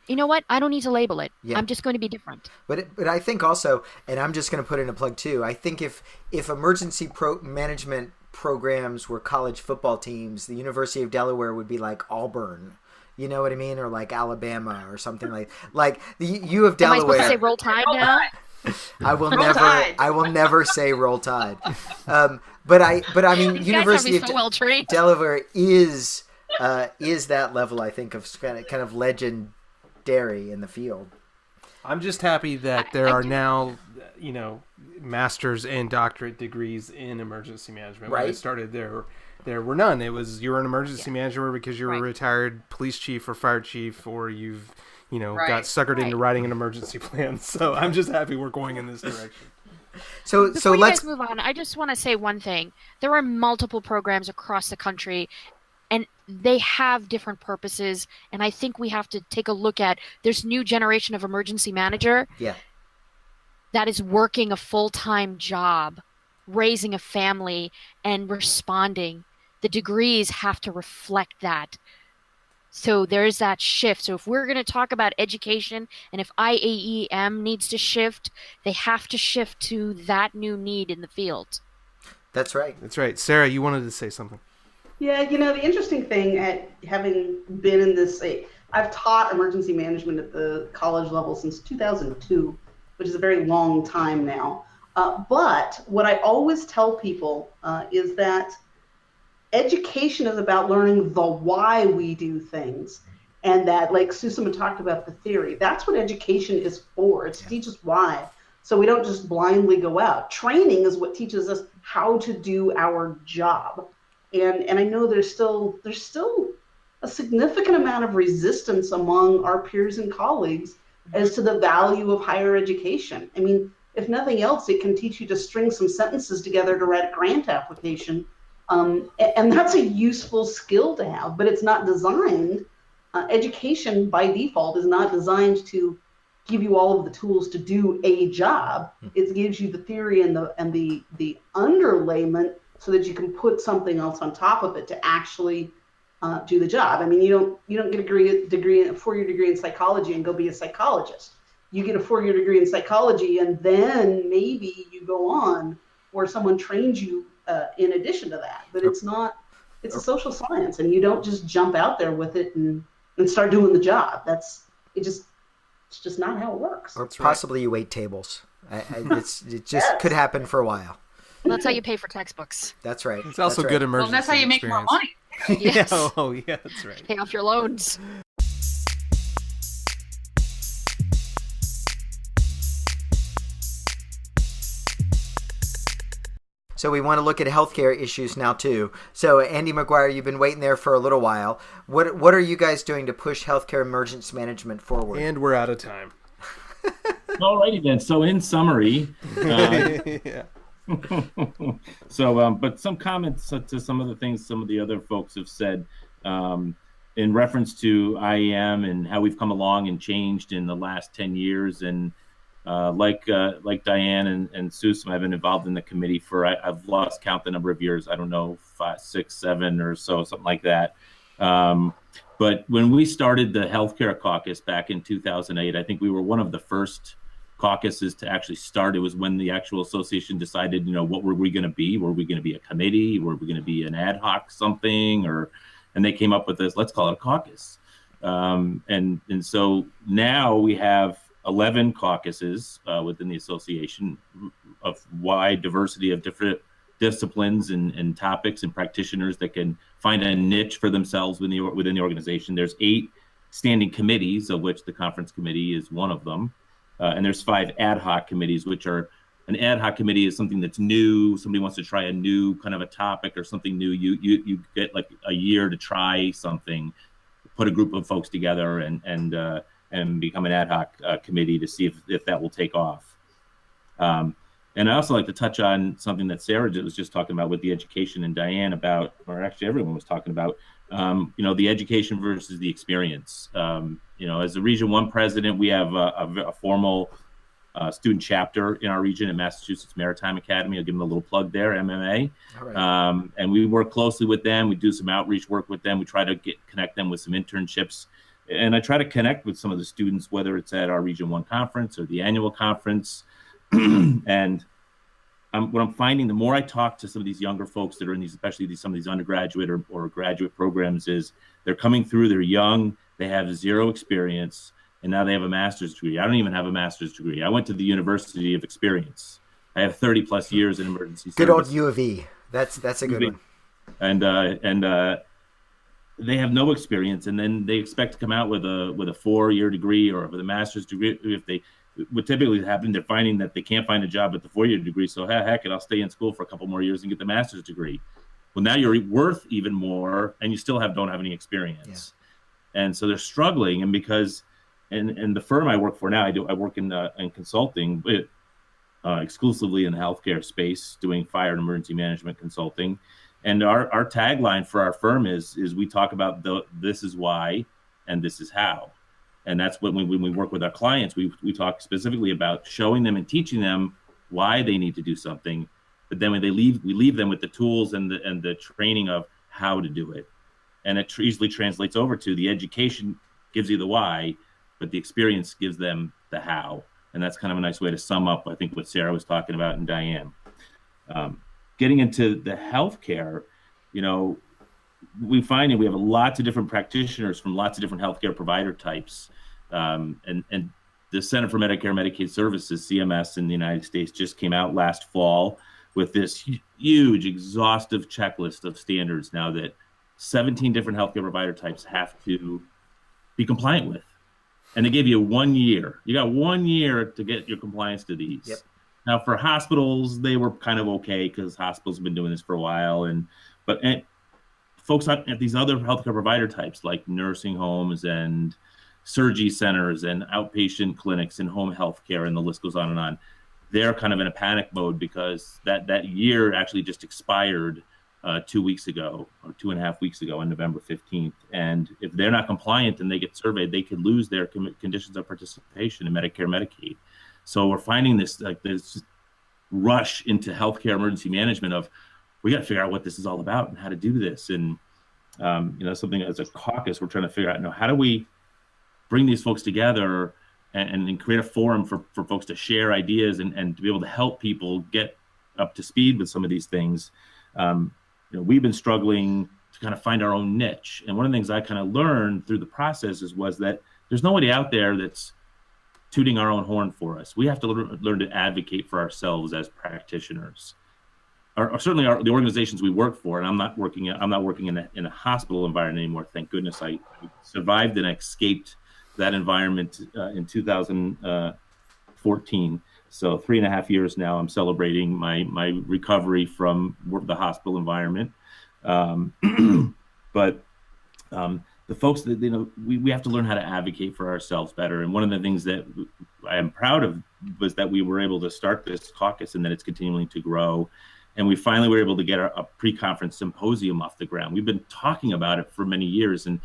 You know what? I don't need to label it. Yeah. I'm just going to be different. But I think also, and I'm just going to put in a plug too, I think if emergency management programs were college football teams, the University of Delaware would be like Auburn. You know what I mean? Or like Alabama or something like the U of Delaware. Am I supposed to say Roll Tide now? I will never say Roll Tide. But I mean, University of Delaware is is that level, I think, of kind of legendary in the field. I'm just happy that there are now, master's and doctorate degrees in emergency management. When I started, there were none. It was you're an emergency manager because you're a retired police chief or fire chief, or you've got suckered into writing an emergency plan. So I'm just happy we're going in this direction. So Before let's you guys move on. I just want to say one thing. There are multiple programs across the country, and they have different purposes. And I think we have to take a look at this new generation of emergency manager that is working a full-time job, raising a family, and responding. The degrees have to reflect that. So there's that shift. So if we're going to talk about education, and if IAEM needs to shift, they have to shift to that new need in the field. That's right. That's right. Sarah, you wanted to say something. Yeah, the interesting thing at having been in this, I've taught emergency management at the college level since 2002, which is a very long time now. But what I always tell people is that education is about learning the why we do things, and that, like Susamma talked about the theory, that's what education is for. It's to teach us why, so we don't just blindly go out. Training is what teaches us how to do our job, and I know there's still a significant amount of resistance among our peers and colleagues as to the value of higher education. I mean, if nothing else, it can teach you to string some sentences together to write a grant application. And that's a useful skill to have, but it's not designed. Education by default is not designed to give you all of the tools to do a job. It gives you the theory and the underlayment so that you can put something else on top of it to actually do the job. I mean, you don't get a 4-year degree in psychology and go be a psychologist. You get a 4-year degree in psychology, and then maybe you go on, or someone trains you in addition to that. But it's a social science, and you don't just jump out there with it and start doing the job. It's just not how it works. Or possibly you wait tables. It just could happen for a while. Well, that's how you pay for textbooks. That's right. It's also good emergency. Well, that's how you make more money. Yes. Yeah, that's right. Pay off your loans. So we want to look at healthcare issues now too. So Andy McGuire, you've been waiting there for a little while. What are you guys doing to push healthcare emergency management forward? And we're out of time. Alrighty then. So in summary, but some comments to some of the things some of the other folks have said in reference to IAM and how we've come along and changed in the last 10 years. And like Diane and Susamma, I've been involved in the committee for, I've lost count the number of years. I don't know, 5, 6, 7 or so, something like that. But when we started the healthcare caucus back in 2008, I think we were one of the first caucuses to actually start. It was when the actual association decided, what were we going to be? Were we going to be a committee? Were we going to be an ad hoc something? And they came up with this, let's call it a caucus. And so now we have 11 caucuses within the association of wide diversity of different disciplines and topics and practitioners that can find a niche for themselves within the organization. There's 8 standing committees, of which the conference committee is one of them. And there's 5 ad hoc committees, which are, an ad hoc committee is something that's new. Somebody wants to try a new kind of a topic or something new. You get like a year to try something, put a group of folks together and become an ad hoc committee to see if that will take off. And I also like to touch on something that Sarah was just talking about with the education, and Diane about, or actually everyone was talking about, the education versus the experience. As a Region 1 president, we have a formal student chapter in our region at Massachusetts Maritime Academy. I'll give them a little plug there, MMA. All right. And we work closely with them. We do some outreach work with them. We try to connect them with some internships. And I try to connect with some of the students, whether it's at our Region 1 conference or the annual conference. And what I'm finding, the more I talk to some of these younger folks that are in these, especially some of these undergraduate or graduate programs, is they're coming through, they're young, they have 0 experience, and now they have a master's degree. I don't even have a master's degree. I went to the University of Experience. I have 30 plus years in emergency service. Good old U of E. That's a good one. And they have no experience, and then they expect to come out with a 4-year degree or with a master's degree. If they, what typically happens, they're finding that they can't find a job at the 4-year degree, so heck it, I'll stay in school for a couple more years and get the master's degree. Well, now you're worth even more, and you still don't have any experience, and so they're struggling. And because, and the firm I work for now, I work in consulting, exclusively in the healthcare space, doing fire and emergency management consulting. And our tagline for our firm is we talk about this is why and this is how. And that's when we work with our clients, we talk specifically about showing them and teaching them why they need to do something. But then when they leave, we leave them with the tools and the training of how to do it. And it easily translates over to the education gives you the why, but the experience gives them the how. And that's kind of a nice way to sum up, I think, what Sarah was talking about and Diane. Getting into the healthcare, we find that we have lots of different practitioners from lots of different healthcare provider types. And the Center for Medicare and Medicaid Services, CMS in the United States, just came out last fall with this huge, exhaustive checklist of standards now that 17 different healthcare provider types have to be compliant with. And they gave you 1 year. You got 1 year to get your compliance to these. Yep. Now, for hospitals, they were kind of okay because hospitals have been doing this for a while. But folks at these other healthcare provider types like nursing homes and surgery centers and outpatient clinics and home health care, and the list goes on and on, they're kind of in a panic mode because that year actually just expired 2 weeks ago or 2.5 weeks ago on November 15th. And if they're not compliant and they get surveyed, they could lose their conditions of participation in Medicare, Medicaid. So we're finding this rush into healthcare emergency management of, we got to figure out what this is all about and how to do this. And, something as a caucus, we're trying to figure out, how do we bring these folks together and create a forum for folks to share ideas and to be able to help people get up to speed with some of these things. We've been struggling to kind of find our own niche. And one of the things I kind of learned through the process was that there's nobody out there that's tooting our own horn for us. We have to learn to advocate for ourselves as practitioners. Certainly the organizations we work for, and I'm not working in a hospital environment anymore. Thank goodness I survived and escaped that environment in 2014. So 3.5 years now, I'm celebrating my recovery from the hospital environment. But the folks that, we have to learn how to advocate for ourselves better. And one of the things that I am proud of was that we were able to start this caucus and that it's continuing to grow. And we finally were able to get a pre-conference symposium off the ground. We've been talking about it for many years. And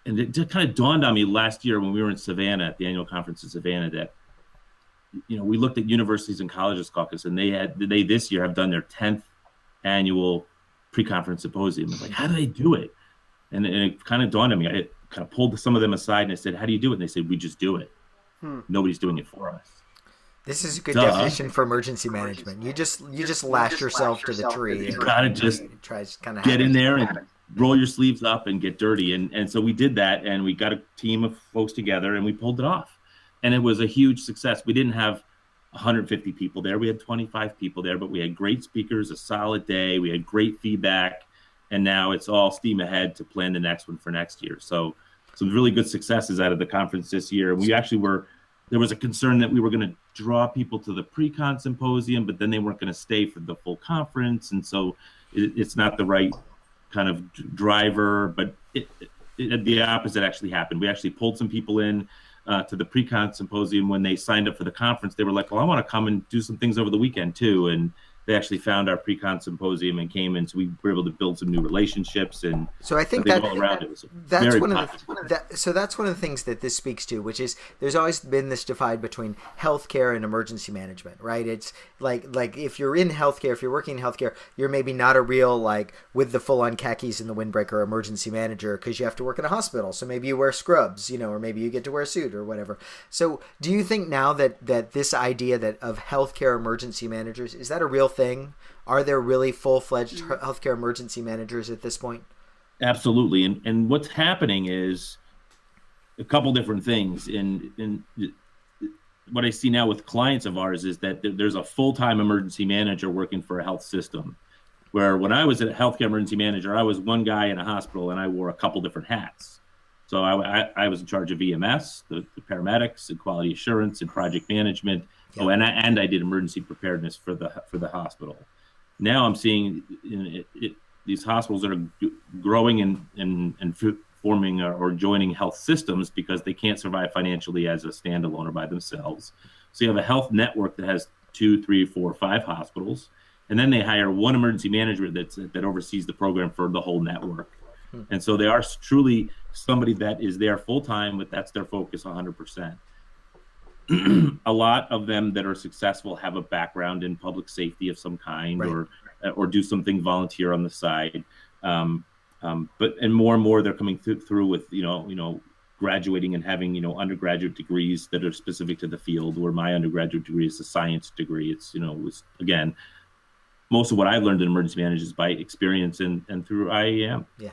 it just kind of dawned on me last year when we were in Savannah at the annual conference in Savannah that, we looked at universities and colleges caucus, and they this year have done their 10th annual pre-conference symposium. It's like, how do they do it? And it kind of dawned on me. I kind of pulled some of them aside and I said, how do you do it? And they said, we just do it. Nobody's doing it for us. This is a good definition for emergency management. You just lash yourself to the tree. You gotta just get in there and roll your sleeves up and get dirty. And so we did that, and we got a team of folks together and we pulled it off. And it was a huge success. We didn't have 150 people there. We had 25 people there, but we had great speakers, a solid day. We had great feedback. And now it's all steam ahead to plan the next one for next year. So some really good successes out of the conference this year. We actually there was a concern that we were going to draw people to the pre-con symposium, but then they weren't going to stay for the full conference. And so it's not the right kind of driver, but the opposite actually happened. We actually pulled some people in to the pre-con symposium. When they signed up for the conference, they were like, well, I want to come and do some things over the weekend too. And they actually found our pre-con symposium and came in, so we were able to build some new relationships. And so I think that all around it was that's one of the things that this speaks to, which is there's always been this divide between healthcare and emergency management, right? It's like if you're in healthcare, if you're working in healthcare, you're maybe not a real with the full-on khakis and the windbreaker emergency manager because you have to work in a hospital. So maybe you wear scrubs, or maybe you get to wear a suit or whatever. So do you think now that this idea of healthcare emergency managers, is that a real thing? Are there really full-fledged healthcare emergency managers at this point? Absolutely. And what's happening is a couple different things. In what I see now with clients of ours is that there's a full-time emergency manager working for a health system. Where when I was a healthcare emergency manager, I was one guy in a hospital and I wore a couple different hats. So I was in charge of EMS, the paramedics, and quality assurance and project management. Yeah. Oh, and I did emergency preparedness for the hospital. Now I'm seeing these hospitals that are growing and forming or joining health systems because they can't survive financially as a standalone or by themselves. So you have a health network that has 2, 3, 4, 5 hospitals, and then they hire one emergency manager that oversees the program for the whole network. And so they are truly somebody that is there full time, but that's their focus 100%. A lot of them that are successful have a background in public safety of some kind, right, or do something volunteer on the side. But more and more they're coming through with graduating and having undergraduate degrees that are specific to the field. Where my undergraduate degree is a science degree. It's again, most of what I learned in emergency management is by experience and through IAEM. Yeah.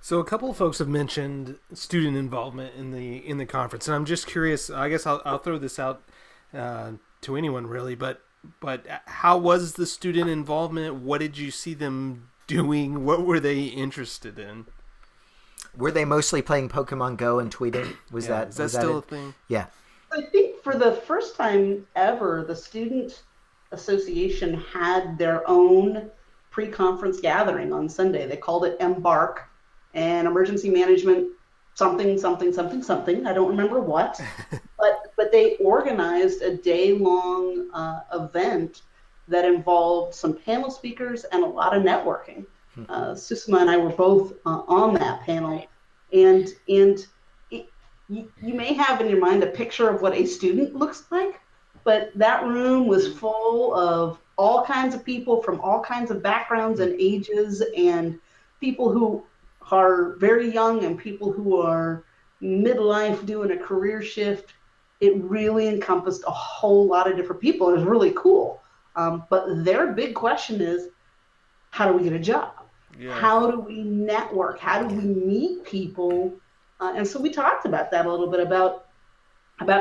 So a couple of folks have mentioned student involvement in the conference, and I'm just curious. I guess I'll throw this out to anyone really, but how was the student involvement? What did you see them doing? What were they interested in? Were they mostly playing Pokemon Go and tweeting? Is that still a thing? Yeah. I think for the first time ever, the Student Association had their own pre-conference gathering on Sunday. They called it Embark, and emergency management something. I don't remember what, but they organized a day-long event that involved some panel speakers and a lot of networking. Susamma and I were both on that panel, and you may have in your mind a picture of what a student looks like, but that room was full of all kinds of people from all kinds of backgrounds and ages, and people who are very young and people who are midlife doing a career shift. It really encompassed a whole lot of different people. It was really cool. But their big question is, how do we get a job? Yeah. How do we network? How do we meet people? And so we talked about that a little bit, about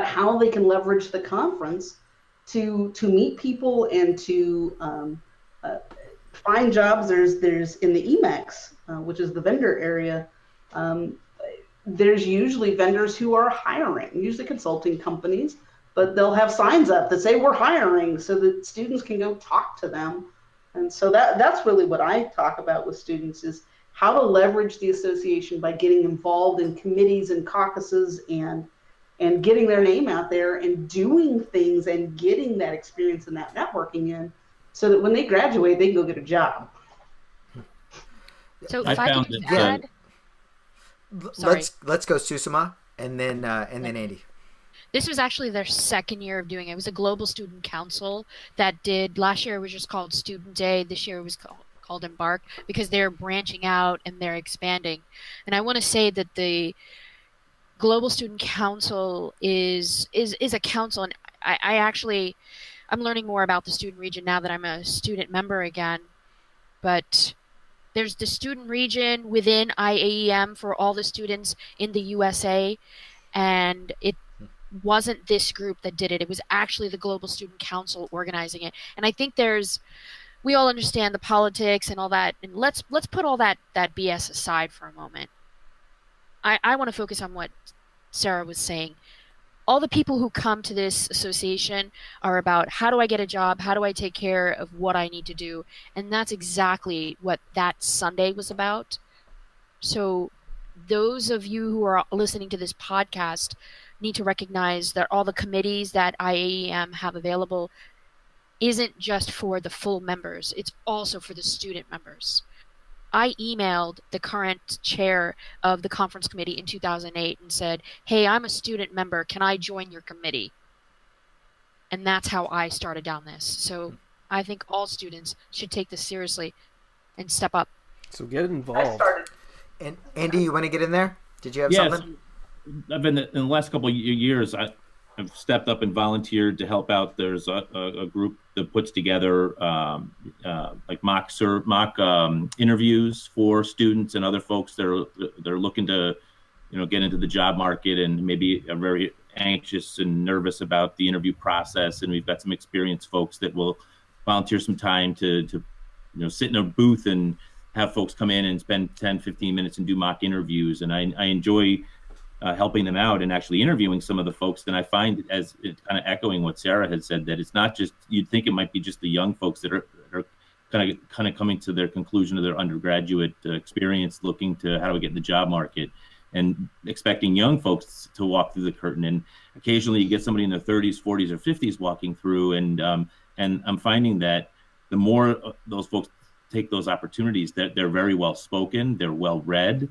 how they can leverage the conference to meet people and to find jobs. There's in the EMEX, which is the vendor area, there's usually vendors who are hiring, usually consulting companies, but they'll have signs up that say we're hiring so that students can go talk to them. And so that's really what I talk about with students, is how to leverage the association by getting involved in committees and caucuses and getting their name out there and doing things and getting that experience and that networking in, so that when they graduate, they can go get a job. So if I could just add, let's go Susamma and then Andy. This was actually their second year of doing it. It was a global student council that did. Last year it was just called Student Day. This year it was called Embark, because they're branching out and they're expanding. And I want to say that the Global Student Council is a council, and I'm learning more about the student region now that I'm a student member again. But there's the student region within IAEM for all the students in the USA, and it wasn't this group that did it. It was actually the Global Student Council organizing it. And I think we all understand the politics and all that, and let's put all that BS aside for a moment. I want to focus on what Sarah was saying. All the people who come to this association are about, how do I get a job? How do I take care of what I need to do? And that's exactly what that Sunday was about. So those of you who are listening to this podcast need to recognize that all the committees that IAEM have available isn't just for the full members. It's also for the student members. I emailed the current chair of the conference committee in 2008 and said, hey, I'm a student member. Can I join your committee? And that's how I started down this. So I think all students should take this seriously and step up. So get involved. And Andy, you want to get in there? Did you have something? I've been in the last couple of years. I've stepped up and volunteered to help out. There's a group that puts together like mock interviews for students and other folks that are looking to get into the job market and maybe are very anxious and nervous about the interview process, and we've got some experienced folks that will volunteer some time to sit in a booth and have folks come in and spend 10, 15 minutes and do mock interviews. And I enjoy helping them out and actually interviewing some of the folks. And I find, as it kind of echoing what Sarah had said, that it's not just, you'd think it might be just the young folks that are kind of coming to their conclusion of their undergraduate experience, looking to how do we get in the job market, and expecting young folks to walk through the curtain. And occasionally you get somebody in their 30s, 40s, or 50s walking through. And I'm finding that the more those folks take those opportunities, that they're very well spoken, they're well read,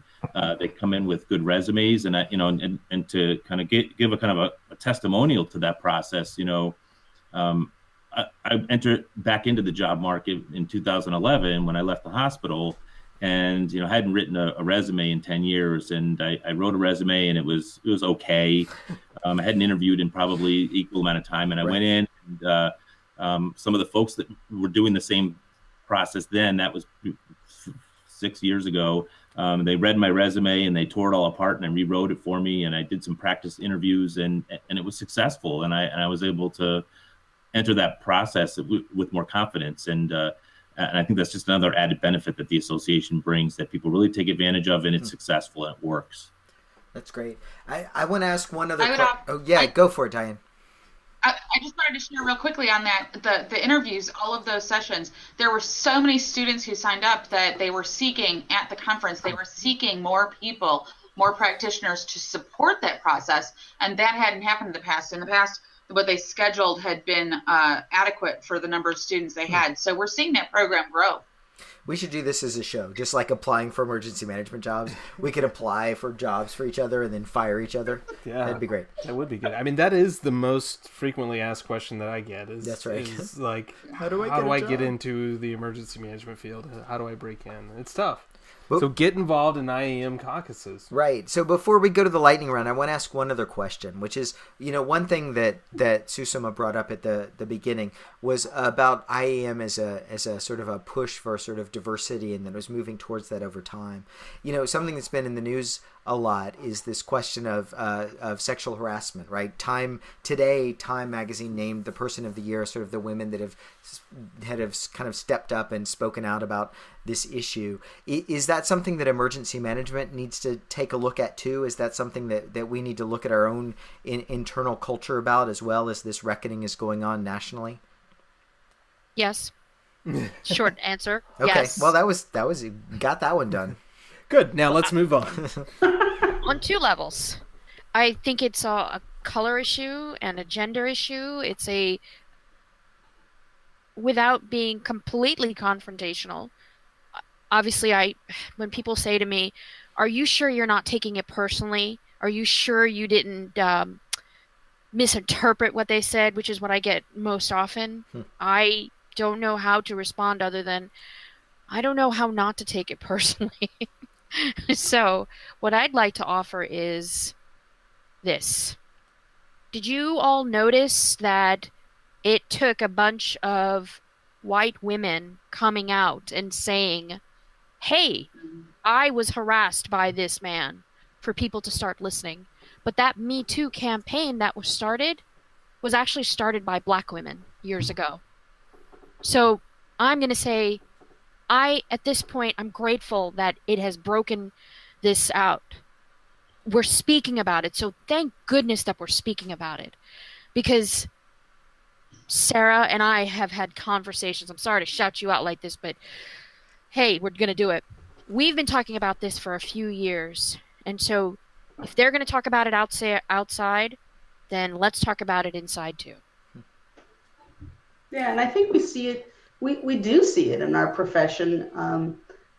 they come in with good resumes, and and to kind of give a kind of a testimonial to that process. I entered back into the job market in 2011 when I left the hospital, and hadn't written a resume in 10 years, and I wrote a resume, and it was okay. I hadn't interviewed in probably equal amount of time, and I went in, and some of the folks that were doing the same process then, that was 6 years ago, they read my resume and they tore it all apart and rewrote it for me, and I did some practice interviews, and it was successful, and I was able to enter that process with more confidence, and I think that's just another added benefit that the association brings, that people really take advantage of, and it's successful and it works. That's great. I want to ask one other question. Go for it, Diane. I just wanted to share real quickly on that, the interviews, all of those sessions, there were so many students who signed up that they were seeking at the conference, they were seeking more people, more practitioners to support that process, and that hadn't happened in the past. In the past, what they scheduled had been adequate for the number of students they had. So we're seeing that program grow. We should do this as a show, just like applying for emergency management jobs. We could apply for jobs for each other and then fire each other. Yeah, that'd be great. That would be good. I mean, that is the most frequently asked question that I get. That's right. Is like, how do I get into the emergency management field? How do I break in? It's tough. So get involved in IAM caucuses. Right. So before we go to the lightning round, I want to ask one other question, which is, one thing that Susamma brought up at the beginning was about IAM as a sort of a push for sort of diversity, and that it was moving towards that over time. Something that's been in the news a lot is this question of sexual harassment, right? Time magazine named the person of the year sort of the women that have kind of stepped up and spoken out about this issue. Is that something that emergency management needs to take a look at too? Is that something that we need to look at our own internal culture about, as well as this reckoning is going on nationally? Yes. Short answer. Okay. Yes. Well, that was got that one done. Good. Now let's move on. On two levels. I think it's a color issue and a gender issue. It's without being completely confrontational. Obviously, when people say to me, "Are you sure you're not taking it personally? Are you sure you didn't misinterpret what they said?" Which is what I get most often. I don't know how to respond other than, I don't know how not to take it personally. So what I'd like to offer is this. Did you all notice that it took a bunch of white women coming out and saying, "Hey, I was harassed by this man," for people to start listening? But that Me Too campaign that was actually started by black women years ago. So I'm going to say, at this point, I'm grateful that it has broken this out. We're speaking about it. So thank goodness that we're speaking about it. Because Sarah and I have had conversations. I'm sorry to shout you out like this, but hey, we're going to do it. We've been talking about this for a few years. And so if they're going to talk about it outside, then let's talk about it inside too. Yeah, and I think we see it. We do see it in our profession.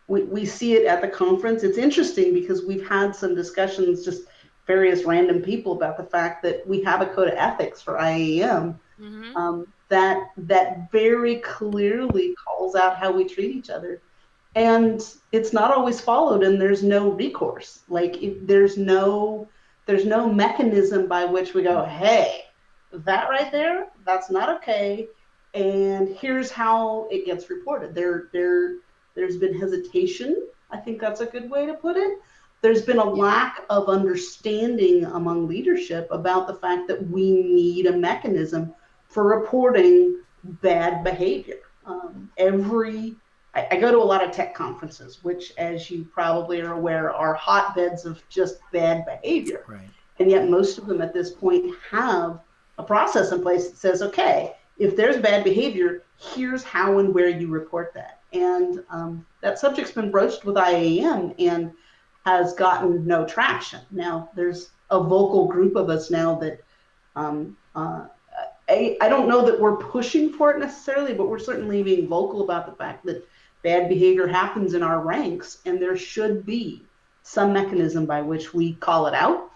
We see it at the conference. It's interesting because we've had some discussions, just various random people, about the fact that we have a code of ethics for IAM that very clearly calls out how we treat each other. And it's not always followed, and there's no recourse. There's no mechanism by which we go, "Hey, that right there, that's not okay. And here's how it gets reported." There's been hesitation. I think that's a good way to put it. there's been a lack of understanding among leadership about the fact that we need a mechanism for reporting bad behavior. I go to a lot of tech conferences, which, as you probably are aware, are hotbeds of just bad behavior. Right. And yet most of them at this point have a process in place that says, okay, if there's bad behavior, here's how and where you report that. And that subject's been broached with IAEM and has gotten no traction. Now, there's a vocal group of us now that I don't know that we're pushing for it necessarily, but we're certainly being vocal about the fact that bad behavior happens in our ranks, and there should be some mechanism by which we call it out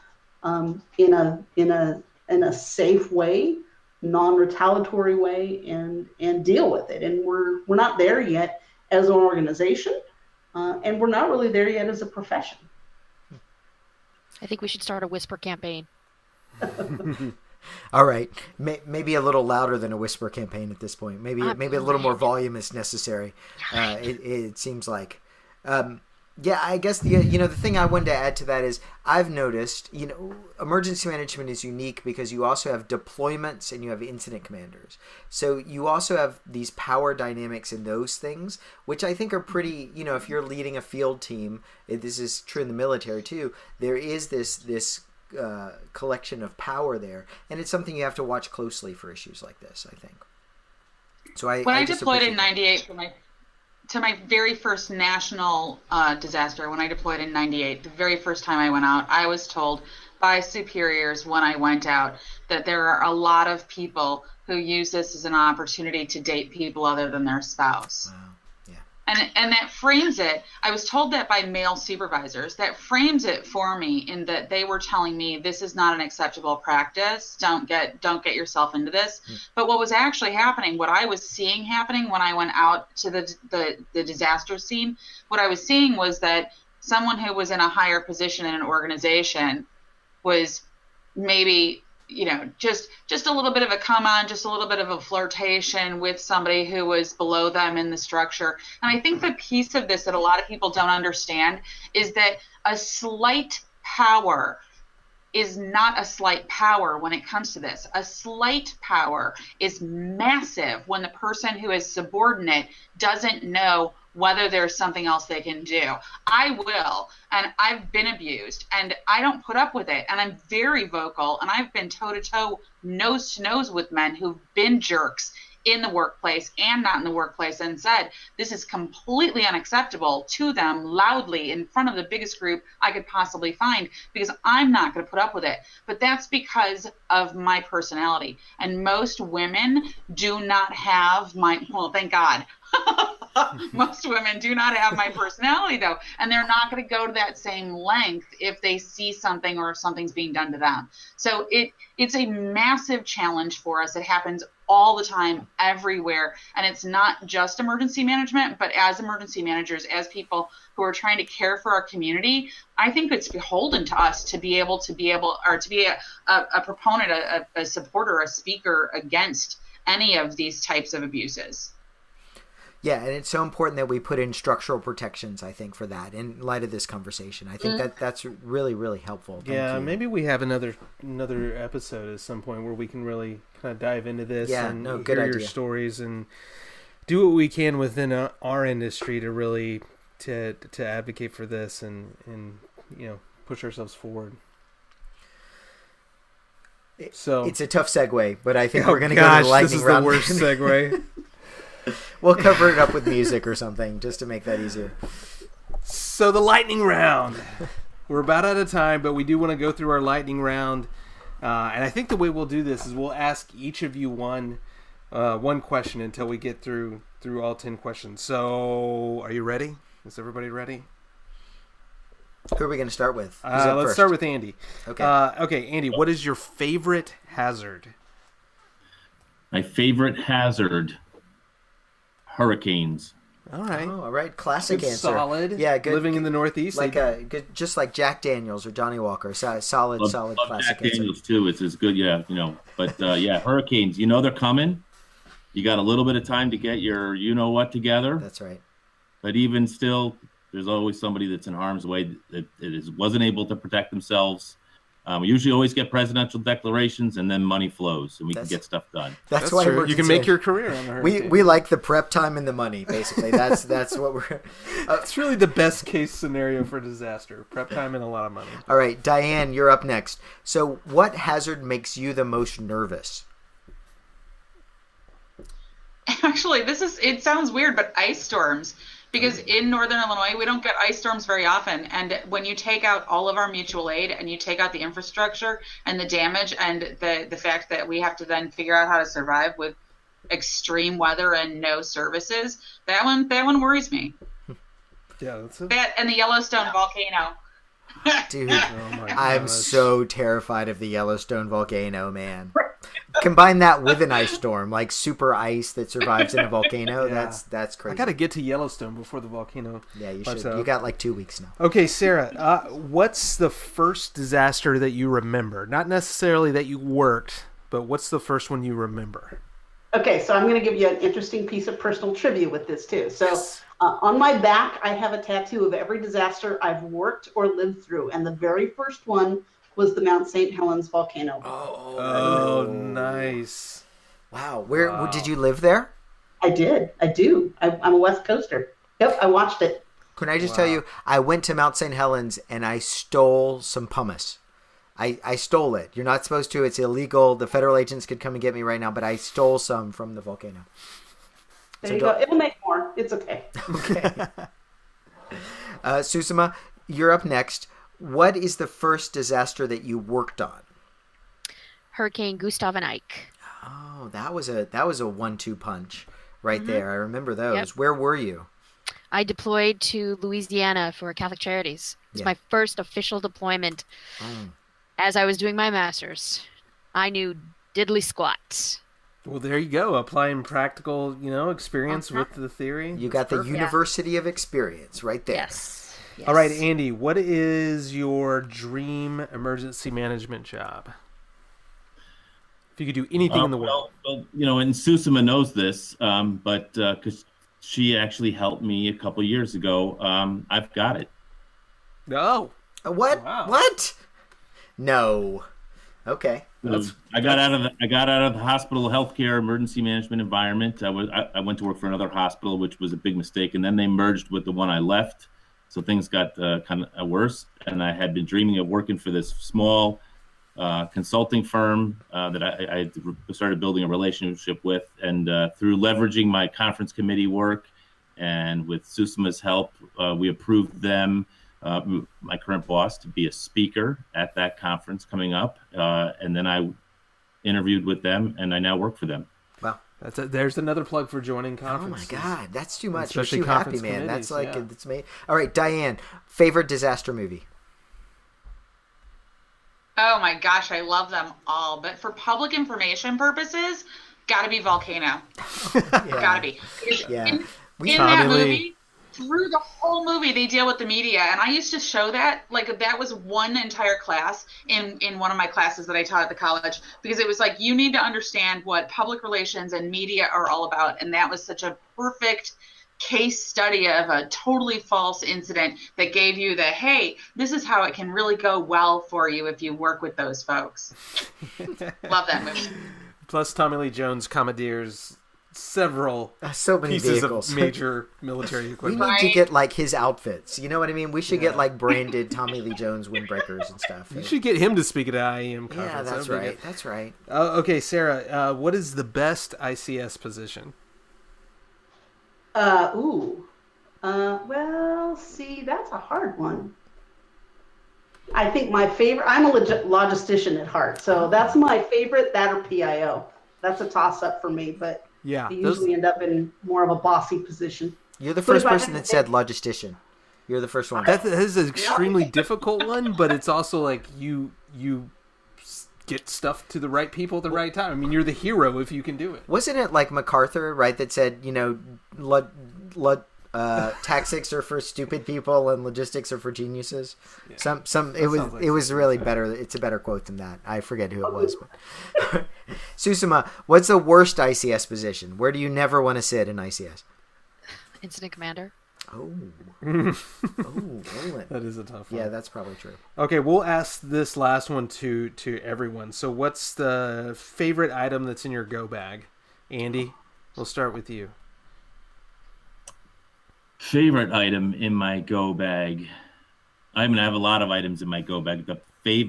in a safe way, non-retaliatory way, and deal with it. And we're not there yet as an organization, and we're not really there yet as a profession. I think we should start a whisper campaign. All right, maybe a little louder than a whisper campaign at this point. Maybe a little more volume is necessary. It seems like. Yeah, I guess the thing I wanted to add to that is I've noticed, emergency management is unique because you also have deployments and you have incident commanders. So you also have these power dynamics in those things, which I think are pretty, if you're leading a field team, this is true in the military too, there is this collection of power there, and it's something you have to watch closely for issues like this, I think. So when I deployed in 98 to my very first national disaster, when I deployed in 98, the very first time I went out, I was told by superiors when I went out that there are a lot of people who use this as an opportunity to date people other than their spouse. Wow. And that frames it. I was told that by male supervisors. That frames it for me in that they were telling me this is not an acceptable practice. Don't get yourself into this. But what was actually happening, what I was seeing happening when I went out to the disaster scene, what I was seeing was that someone who was in a higher position in an organization was maybe just a little bit of a come on, just a little bit of a flirtation with somebody who was below them in the structure. And I think the piece of this that a lot of people don't understand is that a slight power is not a slight power when it comes to this. A slight power is massive when the person who is subordinate doesn't know whether there's something else they can do. I will, and I've been abused, and I don't put up with it, and I'm very vocal, and I've been toe-to-toe, nose-to-nose with men who've been jerks in the workplace and not in the workplace, and said this is completely unacceptable to them loudly in front of the biggest group I could possibly find, because I'm not going to put up with it. But that's because of my personality, and most women do not have thank God. Most women do not have my personality, though, and they're not going to go to that same length if they see something or if something's being done to them. So it's a massive challenge for us. It happens all the time, everywhere, and it's not just emergency management, but as emergency managers, as people who are trying to care for our community, I think it's beholden to us to be able to be a proponent, a supporter, a speaker against any of these types of abuses. Yeah, and it's so important that we put in structural protections, I think, for that in light of this conversation. I think that's really, really helpful. Thank you. Maybe we have another episode at some point where we can really kind of dive into this and good hear idea. your stories and do what we can within our industry to really to advocate for this and push ourselves forward. So it's a tough segue, but I think we're going to go to the lightning round. This is the worst segue. We'll cover it up with music or something just to make that easier. So the lightning round. We're about out of time, but we do want to go through our lightning round. And I think the way we'll do this is we'll ask each of you one question until we get through all 10 questions. So are you ready? Is everybody ready? Who are we going to start with? Let's start with Andy. Okay. Okay, Andy, what is your favorite hazard? My favorite hazard... hurricanes. All right. Oh, all right. Classic good, answer. Solid. Yeah, good. Living in the Northeast, like just like Jack Daniels or Johnny Walker. Solid Love classic Jack answer. Daniels too. It's as good, But hurricanes. They're coming. You got a little bit of time to get your what together. That's right. But even still, There's always somebody that's in harm's way that wasn't able to protect themselves. We usually always get presidential declarations, and then money flows, and we can get stuff done. That's why true. You can make your career on the hurricane. We like the prep time and the money, basically. That's what we're. It's really the best case scenario for disaster: prep time and a lot of money. All right, Diane, you're up next. So, what hazard makes you the most nervous? Actually, it sounds weird, but ice storms. Because in Northern Illinois, we don't get ice storms very often. And when you take out all of our mutual aid and you take out the infrastructure and the damage and the fact that we have to then figure out how to survive with extreme weather and no services, that one worries me. Yeah, that's it. That and the Yellowstone volcano. Dude, Oh my I'm gosh. so terrified of the Yellowstone volcano, man. Combine that with an ice storm, like super ice that survives in a volcano. Yeah. That's crazy. I got to get to Yellowstone before the volcano. Yeah, you But, should. You got like 2 weeks now. Okay, Sarah, what's the first disaster that you remember? Not necessarily that you worked, but what's the first one you remember? Okay, so I'm going to give you an interesting piece of personal trivia with this too. So on my back, I have a tattoo of every disaster I've worked or lived through. And the very first one was the Mount St. Helens volcano. Oh, nice. Wow. Where did you live there? I did. I do. I'm a West Coaster. Yep, I watched it. Can I just tell you, I went to Mount St. Helens and I stole some pumice. I stole it. You're not supposed to. It's illegal. The federal agents could come and get me right now, but I stole some from the volcano. There you go. It'll make more. It's okay. Okay. Susamma, you're up next. What is the first disaster that you worked on? Hurricane Gustav and Ike. Oh, that was a 1-2 punch right there. I remember those. Yep. Where were you? I deployed to Louisiana for Catholic Charities. It's my first official deployment. As I was doing my master's, I knew diddly squat. Well, there you go. Applying practical, experience with the theory. You got the University of Experience right there. Yes. All right, Andy, what is your dream emergency management job? If you could do anything in the world. Well, and Susamma knows this, but because she actually helped me a couple years ago, I've got it. No. What? Wow. What? No. Okay. I got out of the hospital healthcare emergency management environment. I went to work for another hospital, which was a big mistake, and then they merged with the one I left, so things got kind of worse. And I had been dreaming of working for this small consulting firm that I started building a relationship with, and through leveraging my conference committee work and with Susamma's help, we approved them. My current boss to be a speaker at that conference coming up, and then I interviewed with them, and I now work for them. Wow, there's another plug for joining conferences. Oh my God, that's too much. Especially You're too happy, conference man. That's like committees, it's me. All right, Diane, favorite disaster movie? Oh my gosh, I love them all. But for public information purposes, gotta be Volcano. Gotta be. Yeah. In Tommy that Lee. movie, through the whole movie, they deal with the media. And I used to show that, like, that was one entire class in one of my classes that I taught at the college, because it was like, you need to understand what public relations and media are all about. And that was such a perfect case study of a totally false incident that gave you the, hey, this is how it can really go well for you if you work with those folks. Love that movie. Plus, Tommy Lee Jones commandeers several So many pieces vehicles. of major military We equipment. need to get like his outfits. You know what I mean? We should get like branded Tommy Lee Jones windbreakers and stuff. You should get him to speak at an IAM conference. Yeah, that's That would be right. good. That's right. Okay, Sarah, what is the best ICS position? Well, see, that's a hard one. I think my favorite, I'm a logistician at heart, so that's my favorite, that or PIO. That's a toss-up for me, but Yeah, I usually end up in more of a bossy position. You're the But first if I person had that to said logistician. You're the first one. that is an extremely difficult one, but it's also like you get stuff to the right people at the right time. I mean, you're the hero if you can do it. Wasn't it like MacArthur, right, that said, tactics are for stupid people and logistics are for geniuses? Yeah. It was really better. It's a better quote than that. I forget who it was. But. Susamma, what's the worst ICS position? Where do you never want to sit in ICS? Incident commander. Oh. Roland. That is a tough one. Yeah, that's probably true. Okay, we'll ask this last one to everyone. So what's the favorite item that's in your go bag? Andy, we'll start with you. Favorite item in my go bag. I mean, I have a lot of items in my go bag.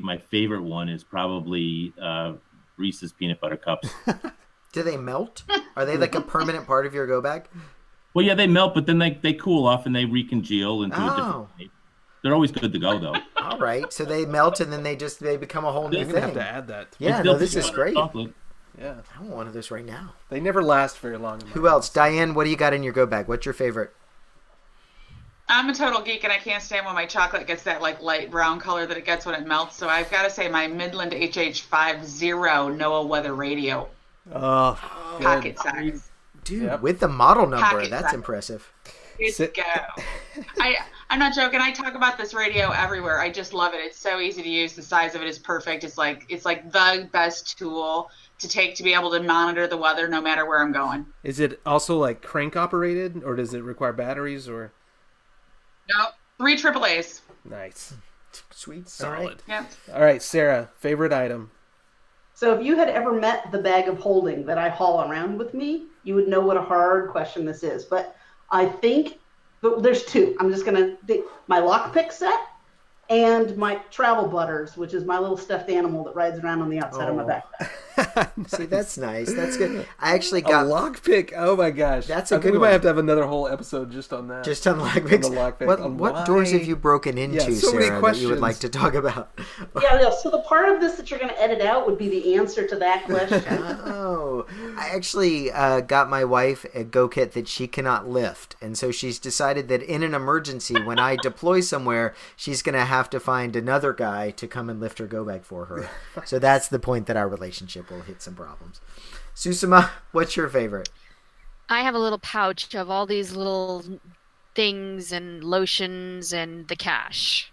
My favorite one is probably Reese's peanut butter cups. Do they melt? Are they like a permanent part of your go bag? Well, yeah, they melt, but then they cool off and they recongeal into a different shape. They're always good to go, though. All right, so they melt and then they become a whole new You're thing. gonna have to add that. Yeah, no, this is great. Chocolate. Yeah, I want one of those right now. they never last very long. Who else? Diane, what do you got in your go bag? What's your favorite? I'm a total geek, and I can't stand when my chocolate gets that like light brown color that it gets when it melts. So I've got to say my Midland HH50 NOAA weather radio, Oh, pocket size. Dude, Yep. with the model number, Pocket that's size. impressive. It's go. I'm not joking. I talk about this radio everywhere. I just love it. It's so easy to use. The size of it is perfect. It's like the best tool to take to be able to monitor the weather no matter where I'm going. is it also like crank operated, or does it require batteries? Or Nope. 3 AAAs. nice, Sweet. solid. All right. Yep. All right, Sarah, favorite item. So if you had ever met the bag of holding that I haul around with me, you would know what a hard question this is. But I think there's two. I'm just going to my lockpick set and my travel butters, which is my little stuffed animal that rides around on the outside of my backpack. See, that's nice. That's good. I actually A got lockpick. Oh my gosh, That's a I think good we one. might have to have another whole episode just on that. just on lockpicks. On the lockpick, What on what why- doors have you broken into, Yeah, so many Sarah, that you questions. would like to talk about? Yeah. So the part of this that you're going to edit out would be the answer to that question. Oh, I actually got my wife a go kit that she cannot lift, and so she's decided that in an emergency, when I deploy somewhere, she's going to have to find another guy to come and lift her go bag for her. So that's the point that our relationship will hit some problems. Susamma, what's your favorite? I have a little pouch of all these little things and lotions and the cash.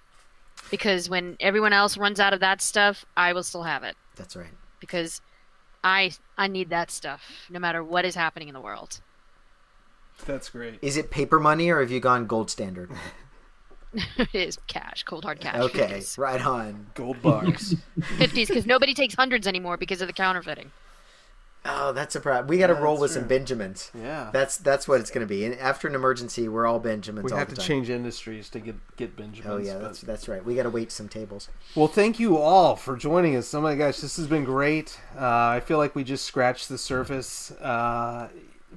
Because when everyone else runs out of that stuff, I will still have it. That's right. Because I need that stuff no matter what is happening in the world. That's great. Is it paper money or have you gone gold standard? It is cash, cold hard cash. Okay, 50s. right on. Gold bars. 50s, because nobody takes hundreds anymore because of the counterfeiting. Oh, that's a problem. We got to roll that's with true. some Benjamins. Yeah. That's what it's going to be. And after an emergency, we're all Benjamins We all have the to time. change industries to get Benjamins. Oh yeah, but- that's right. We got to wait some tables. Well, thank you all for joining us. Oh my gosh, this has been great. I feel like we just scratched the surface.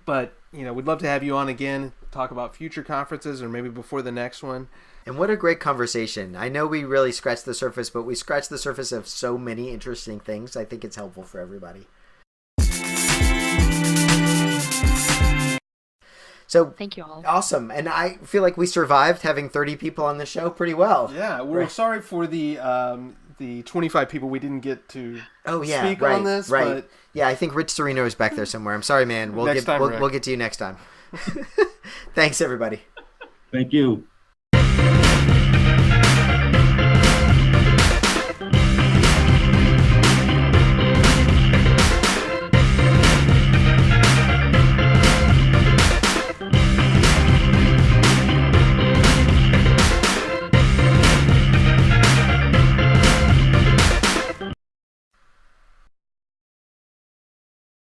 But, we'd love to have you on again, talk about future conferences or maybe before the next one. And what a great conversation. I know we really scratched the surface, but we scratched the surface of so many interesting things. I think it's helpful for everybody. So Thank you all. awesome. And I feel like we survived having 30 people on the show pretty well. Yeah, we're Right. sorry for the 25 people we didn't get to Oh yeah, speak right, on this. right. But Yeah, I think Rich Serino is back there somewhere. I'm sorry, man. Next time, Rick. We'll get to you next time. Thanks, everybody. Thank you.